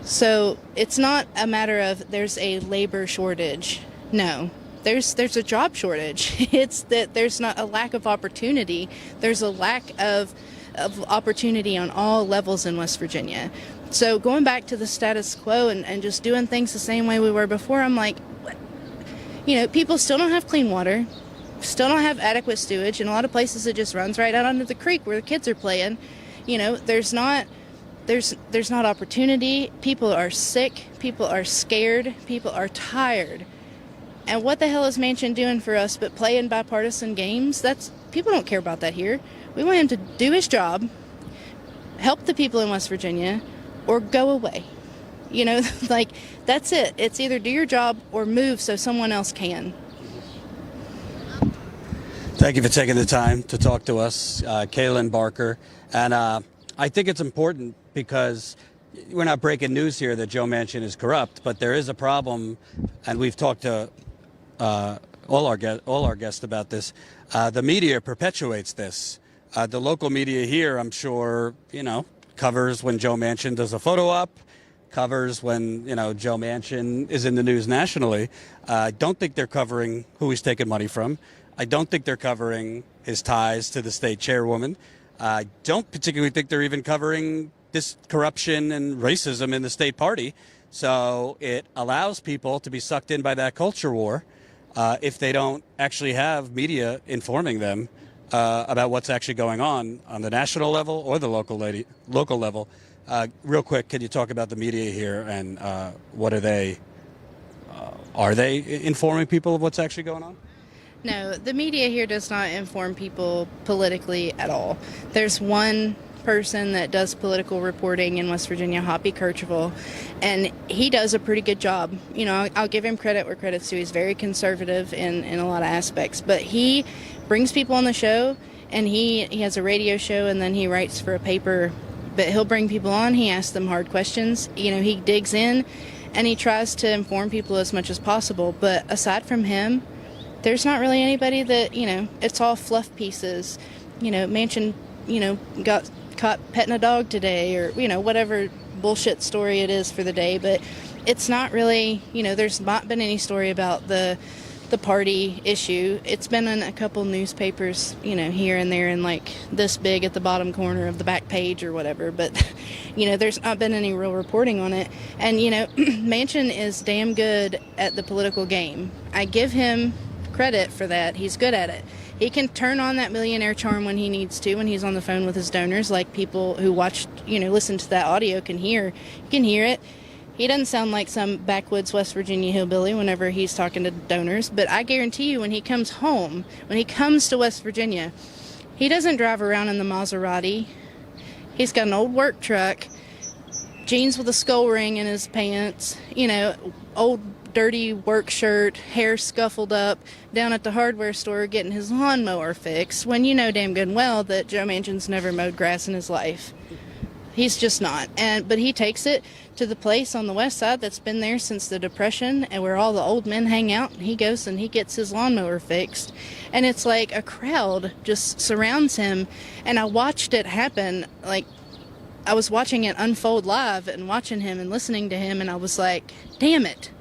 So it's not a matter of there's a labor shortage. No, there's a job shortage. It's that there's not a lack of opportunity. There's a lack of opportunity on all levels in West Virginia. So going back to the status quo and just doing things the same way we were before, I'm like, what? People still don't have clean water, still don't have adequate sewage. In a lot of places it just runs right out onto the creek where the kids are playing. There's not opportunity. People are sick, people are scared, people are tired. And what the hell is Manchin doing for us but playing bipartisan games? People don't care about that here. We want him to do his job, help the people in West Virginia, or go away. That's it. It's either do your job or move so someone else can. Thank you for taking the time to talk to us, Kaylin Barker. And I think it's important because we're not breaking news here that Joe Manchin is corrupt, but there is a problem, and we've talked to all our guests about this. The media perpetuates this. The local media here, I'm sure, covers when Joe Manchin does a photo op, covers when, Joe Manchin is in the news nationally. I don't think they're covering who he's taking money from. I don't think they're covering his ties to the state chairwoman. I don't particularly think they're even covering this corruption and racism in the state party. So it allows people to be sucked in by that culture war if they don't actually have media informing them about what's actually going on the national level or the local level. Real quick, can you talk about the media here and what are they informing people of what's actually going on? No, the media here does not inform people politically at all. There's one person that does political reporting in West Virginia, Hoppy Kercheval, and he does a pretty good job. You know, I'll give him credit where credit's due. He's very conservative in a lot of aspects, but he brings people on the show, and he has a radio show, and then he writes for a paper. But he'll bring people on, he asks them hard questions, you know, he digs in, and he tries to inform people as much as possible. But aside from him, there's not really anybody that, you know, it's all fluff pieces. You know, Manchin, you know, got caught petting a dog today, or, you know, whatever bullshit story it is for the day. But it's not really, you know, there's not been any story about the party issue. It's been in a couple newspapers, you know, here and there, and like this big at the bottom corner of the back page or whatever. But, you know, there's not been any real reporting on it. And, you know, Manchin is damn good at the political game. I give him credit for that. He's good at it. He can turn on that millionaire charm when he needs to, when he's on the phone with his donors, like people who watched, you know, listen to that audio can hear. You can hear it. He doesn't sound like some backwoods West Virginia hillbilly whenever he's talking to donors, but I guarantee you when he comes home, when he comes to West Virginia, he doesn't drive around in the Maserati. He's got an old work truck, jeans with a skull ring in his pants, you know, old dirty work shirt, hair scuffled up, down at the hardware store getting his lawnmower fixed, when you know damn good and well that Joe Manchin's never mowed grass in his life. He's just not. But he takes it to the place on the west side that's been there since the Depression, and where all the old men hang out, and he goes and he gets his lawnmower fixed. And it's like a crowd just surrounds him. And I watched it happen. Like, I was watching it unfold live and watching him and listening to him, and I was like, damn it.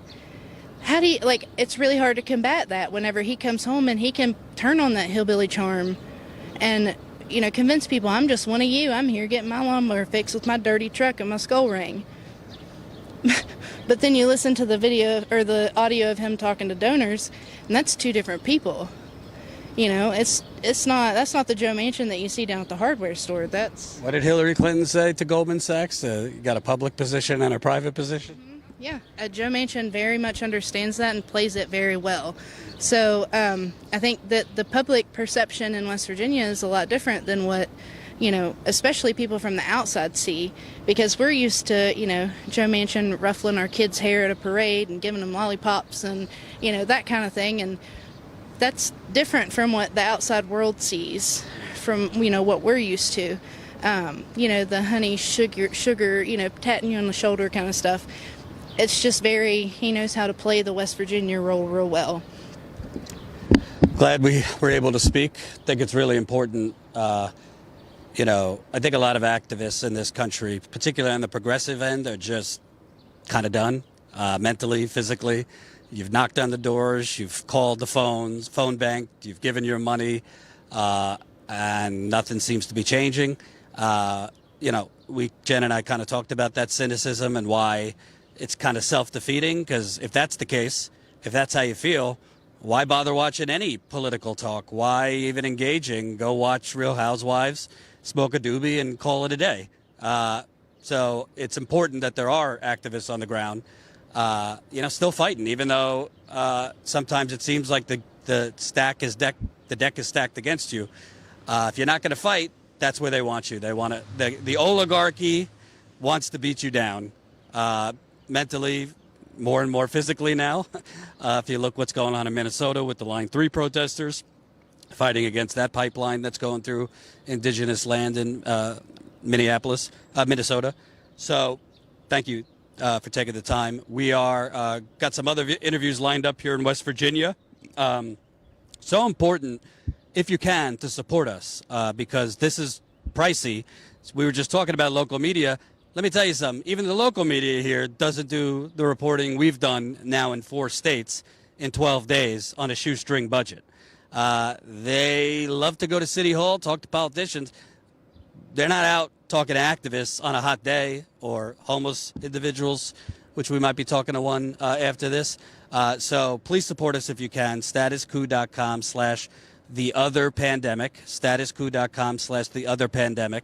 How do you, like, it's really hard to combat that whenever he comes home and he can turn on that hillbilly charm and, you know, convince people, I'm just one of you. I'm here getting my lawnmower fixed with my dirty truck and my skull ring. But then you listen to the video or the audio of him talking to donors, and that's two different people. You know, that's not the Joe Manchin that you see down at the hardware store. That's What did Hillary Clinton say to Goldman Sachs? You got a public position and a private position? Yeah, Joe Manchin very much understands that and plays it very well. So I think that the public perception in West Virginia is a lot different than what, you know, especially people from the outside see, because we're used to, you know, Joe Manchin ruffling our kids' hair at a parade and giving them lollipops and, you know, that kind of thing. And that's different from what the outside world sees, from, you know, what we're used to. You know, the honey, sugar, you know, patting you on the shoulder kind of stuff. It's just he knows how to play the West Virginia role real well. Glad we were able to speak. I think it's really important. You know, I think a lot of activists in this country, particularly on the progressive end, are just kind of done, mentally, physically. You've knocked on the doors, you've called the phone bank, you've given your money, and nothing seems to be changing. You know, Jen and I kind of talked about that cynicism and why it's kind of self-defeating, because if that's the case, if that's how you feel, why bother watching any political talk? Why even engaging? Go watch Real Housewives, smoke a doobie, and call it a day. So it's important that there are activists on the ground, you know, still fighting, even though sometimes it seems like the deck is stacked against you. If you're not going to fight, that's where they want you. They want to. The oligarchy wants to beat you down. Mentally, more and more physically now. If you look what's going on in Minnesota with the Line 3 protesters fighting against that pipeline that's going through indigenous land in Minnesota. So thank you for taking the time. We are got some other interviews lined up here in West Virginia. So important, if you can, to support us, because this is pricey. We were just talking about local media. Let me tell you something. Even the local media here doesn't do the reporting we've done now in 4 states in 12 days on a shoestring budget. They love to go to City Hall, talk to politicians. They're not out talking to activists on a hot day, or homeless individuals, which we might be talking to one after this. So please support us if you can. statuscoup.com/theotherpandemic. statuscoup.com/theotherpandemic.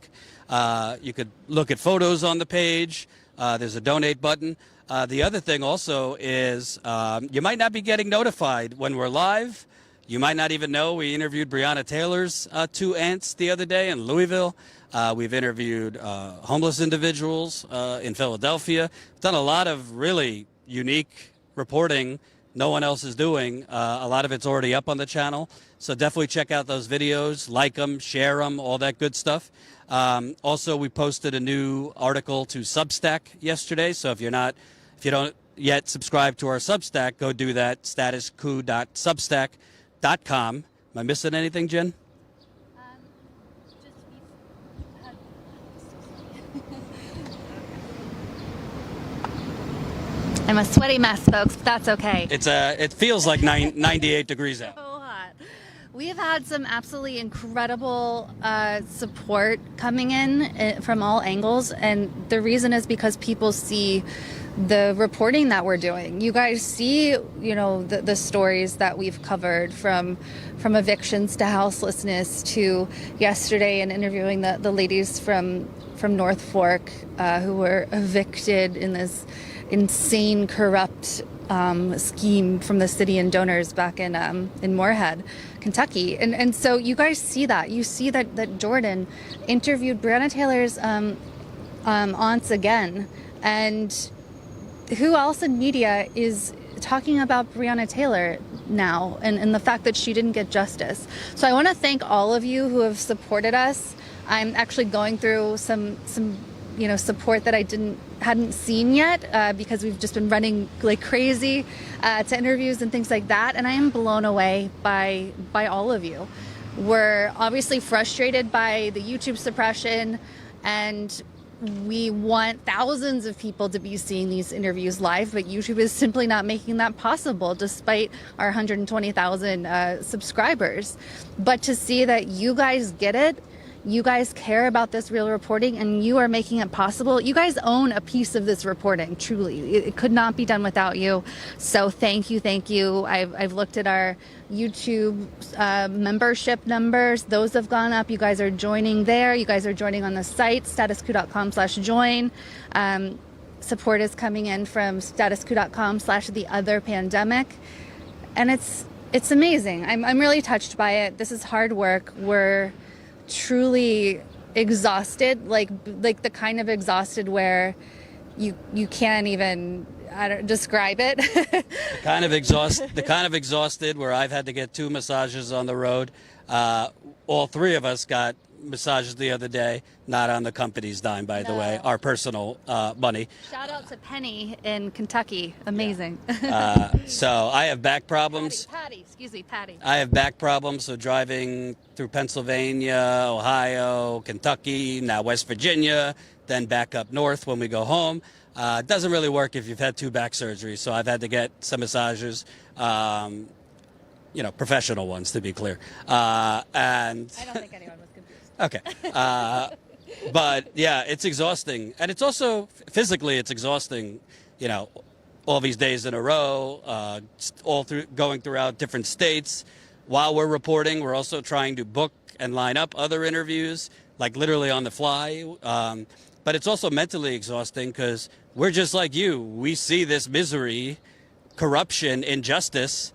You could look at photos on the page. There's a donate button. The other thing also is you might not be getting notified when we're live. You might not even know we interviewed Breonna Taylor's two aunts the other day in Louisville. We've interviewed homeless individuals in Philadelphia. We've done a lot of really unique reporting no one else is doing. A lot of it's already up on the channel. So definitely check out those videos, like them, share them, all that good stuff. Also, we posted a new article to Substack yesterday. So if you don't yet subscribe to our Substack, go do that, statuscoup.substack.com. Am I missing anything, Jen? I'm a sweaty mess, folks, but that's okay. It feels like 98 degrees out. So hot. We have had some absolutely incredible support coming in from all angles, and the reason is because people see the reporting that we're doing. You guys see, the stories that we've covered from evictions to houselessness to yesterday and interviewing the ladies from North Fork who were evicted in this insane, corrupt scheme from the city and donors back in Moorhead, Kentucky. And so you guys see that. You see that Jordan interviewed Breonna Taylor's aunts again. And who else in media is talking about Breonna Taylor now and the fact that she didn't get justice? So I want to thank all of you who have supported us. I'm actually going through some support that I hadn't seen yet because we've just been running like crazy to interviews and things like that, and I am blown away by all of you. We're obviously frustrated by the YouTube suppression, and we want thousands of people to be seeing these interviews live, but YouTube is simply not making that possible despite our 120,000 subscribers. But to see that you guys get it, you guys care about this real reporting, and you are making it possible. You guys own a piece of this reporting, truly. It could not be done without you. So thank you, thank you. I've looked at our YouTube membership numbers. Those have gone up. You guys are joining there. You guys are joining on the site, statuscoup.com/join. Support is coming in from statuscoup.com/theotherpandemic. And it's amazing. I'm really touched by it. This is hard work. We're truly exhausted, like the kind of exhausted where you can't even describe it. the kind of exhausted where I've had to get 2 massages on the road. All 3 of us got massages the other day, not on the company's dime, by the way, our personal money. Shout out to Penny in Kentucky. Amazing. Yeah. So I have back problems. Patty. I have back problems, so driving through Pennsylvania, Ohio, Kentucky, now West Virginia, then back up north when we go home. It doesn't really work if you've had 2 back surgeries, so I've had to get some massages. Professional ones, to be clear. And I don't think anyone was confused. Okay. But yeah, it's exhausting. And it's also physically, it's exhausting, all these days in a row, going throughout different states. While we're reporting, we're also trying to book and line up other interviews, like literally on the fly. But it's also mentally exhausting because we're just like you. We see this misery, corruption, injustice,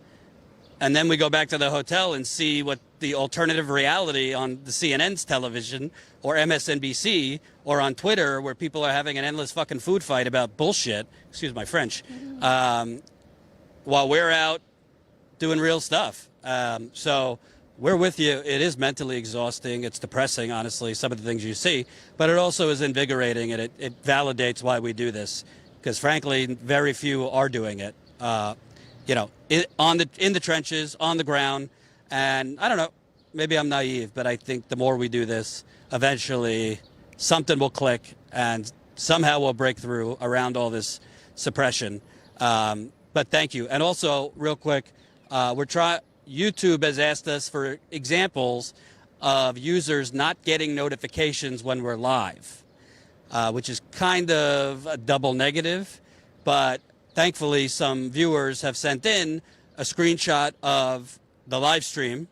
and then we go back to the hotel and see what the alternative reality on the CNN's television or MSNBC or on Twitter, where people are having an endless fucking food fight about bullshit, excuse my French, while we're out doing real stuff. So we're with you. It is mentally exhausting. It's depressing, honestly, some of the things you see, but it also is invigorating, and it validates why we do this, because frankly, very few are doing it. In the trenches, on the ground. And I don't know, maybe I'm naive, but I think the more we do this, eventually something will click and somehow we'll break through around all this suppression. But thank you. And also, real quick, YouTube has asked us for examples of users not getting notifications when we're live, which is kind of a double negative, but thankfully, some viewers have sent in a screenshot of the live stream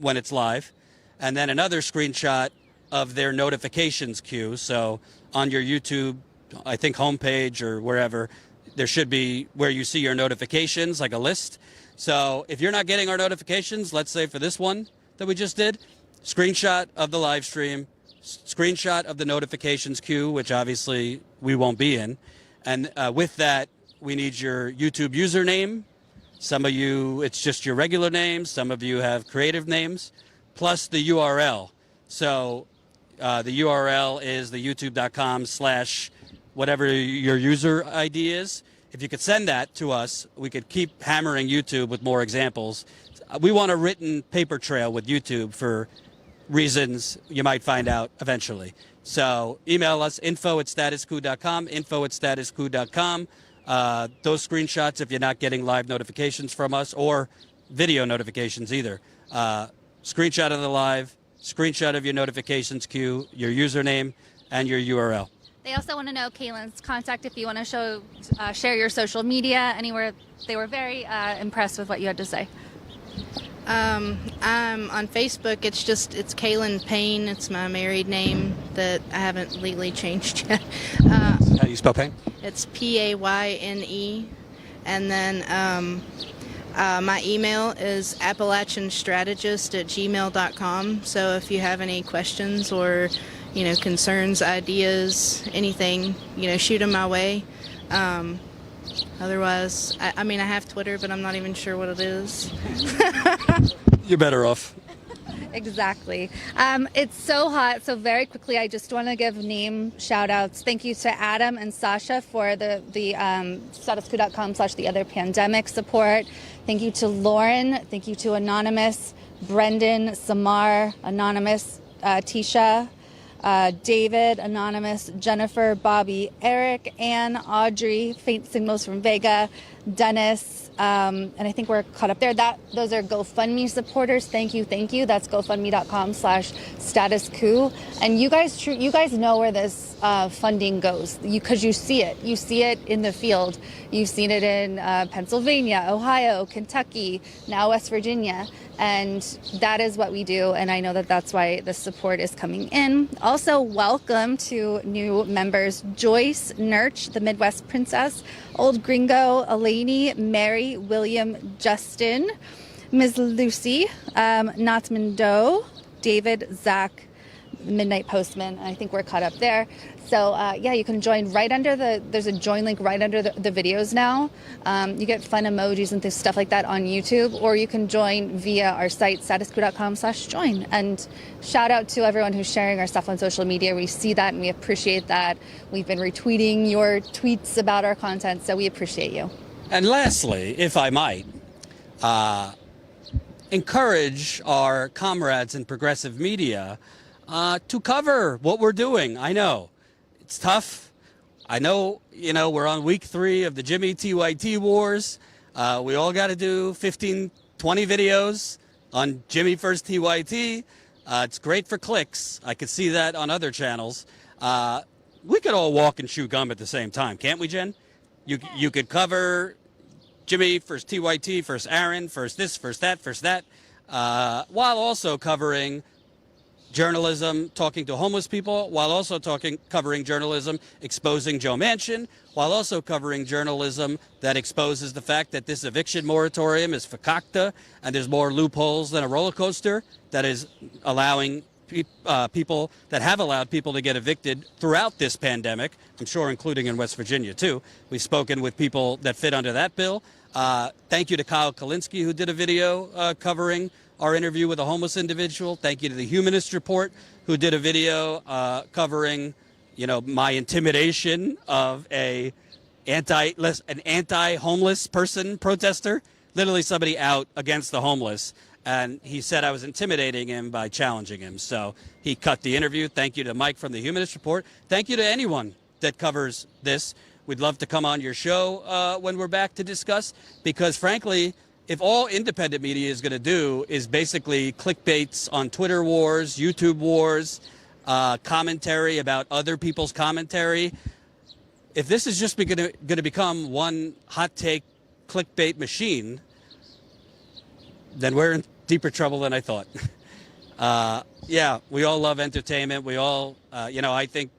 when it's live, and then another screenshot of their notifications queue. So on your YouTube, I think homepage or wherever, there should be where you see your notifications, like a list. So if you're not getting our notifications, let's say for this one that we just did, screenshot of the live stream, screenshot of the notifications queue, which obviously we won't be in. And with that, we need your YouTube username. Some of you, it's just your regular name. Some of you have creative names, plus the URL. So the URL is the youtube.com/ whatever your user ID is. If you could send that to us, we could keep hammering YouTube with more examples. We want a written paper trail with YouTube for reasons you might find out eventually. So email us, info@statuscoup.com, info@statuscoup.com. Those screenshots, if you're not getting live notifications from us or video notifications either. Screenshot of the live, screenshot of your notifications queue, your username, and your URL. They also want to know Caitlin's contact if you want to share your social media anywhere. They were very impressed with what you had to say. I'm on Facebook. It's Caitlin Payne. It's my married name that I haven't legally changed yet. How do you spell Payne? It's Payne. And then my email is appalachianstrategist@gmail.com. So if you have any questions or concerns, ideas, anything, shoot them my way. Otherwise, I have Twitter, but I'm not even sure what it is. You're better off. Exactly. It's so hot. So very quickly, I just want to give name shout outs. Thank you to Adam and Sasha for the statuscoup.com/ the other pandemic support. Thank you to Lauren. Thank you to Anonymous, Brendan, Samar, Anonymous, Tisha, David, Anonymous, Jennifer, Bobby, Eric, Ann, Audrey, Faint Signals from Vega, Dennis, and I think we're caught up there. Those are GoFundMe supporters. Thank you. That's GoFundMe.com/statuscoup. And you guys know where this funding goes because you see it. You see it in the field. You've seen it in Pennsylvania, Ohio, Kentucky, now West Virginia. And that is what we do. And I know that that's why the support is coming in. Also, welcome to new members. Joyce Nurch, the Midwest Princess, Old Gringo, Eleni, Mary, William, Justin, Ms. Lucy, Natman Doe, David, Zach, Midnight Postman. I think we're caught up there. So you can join right under there's a join link right under the videos now. You get fun emojis and stuff like that on YouTube, or you can join via our site, statuscoup.com/join. And shout out to everyone who's sharing our stuff on social media. We see that and we appreciate that. We've been retweeting your tweets about our content, so we appreciate you. And lastly, if I might, encourage our comrades in progressive media to cover what we're doing. I know it's tough. I know, we're on week 3 of the Jimmy TYT wars. We all got to do 15, 20 videos on Jimmy first TYT. It's great for clicks. I could see that on other channels. We could all walk and chew gum at the same time, can't we, Jen? You could cover Jimmy first TYT, first Aaron, first this, first that, while also covering journalism, talking to homeless people, while also covering journalism, exposing Joe Manchin, while also covering journalism that exposes the fact that this eviction moratorium is fakakta and there's more loopholes than a roller coaster that is allowing people that have allowed people to get evicted throughout this pandemic, I'm sure including in West Virginia too. We've spoken with people that fit under that bill. Thank you to Kyle Kalinske, who did a video covering our interview with a homeless individual. Thank you to the Humanist Report, who did a video covering, my intimidation of an anti-homeless person protester, literally somebody out against the homeless. And he said I was intimidating him by challenging him. So he cut the interview. Thank you to Mike from the Humanist Report. Thank you to anyone that covers this. We'd love to come on your show when we're back to discuss, because frankly, if all independent media is going to do is basically clickbaits on Twitter wars, YouTube wars, commentary about other people's commentary, if this is just going to become one hot take clickbait machine, then we're in deeper trouble than I thought. We all love entertainment. We all, I think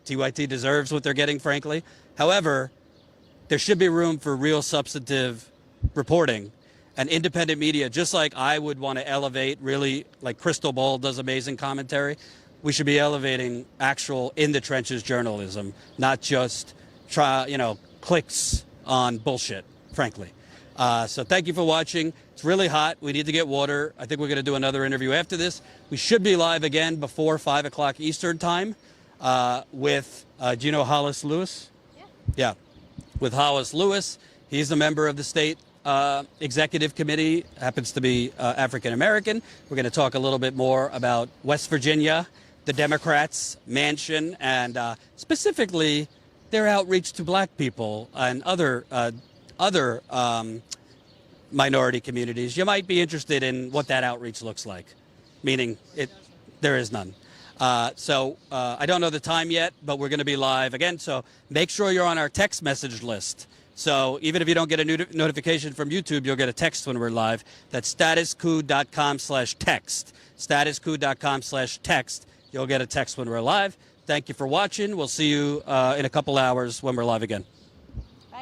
TYT deserves what they're getting, frankly. However, there should be room for real substantive reporting and independent media, just like I would want to elevate really, like Crystal Ball does amazing commentary. We should be elevating actual in the trenches journalism, not just clicks on bullshit, frankly. So thank you for watching. It's really hot. We need to get water. I think we're going to do another interview after this. We should be live again before 5 o'clock Eastern time with, do you know Hollis Lewis? Yeah. With Hollis Lewis. He's a member of the state executive committee, happens to be African American. We're going to talk a little bit more about West Virginia, the Democrats, Manchin, and specifically their outreach to black people and other minority communities. You might be interested in what that outreach looks like, meaning there is none. So I don't know the time yet, but we're going to be live again. So make sure you're on our text message list. So even if you don't get a notification from YouTube, you'll get a text when we're live. That's statuscoup.com/text. Statuscoup.com/text. You'll get a text when we're live. Thank you for watching. We'll see you in a couple hours when we're live again.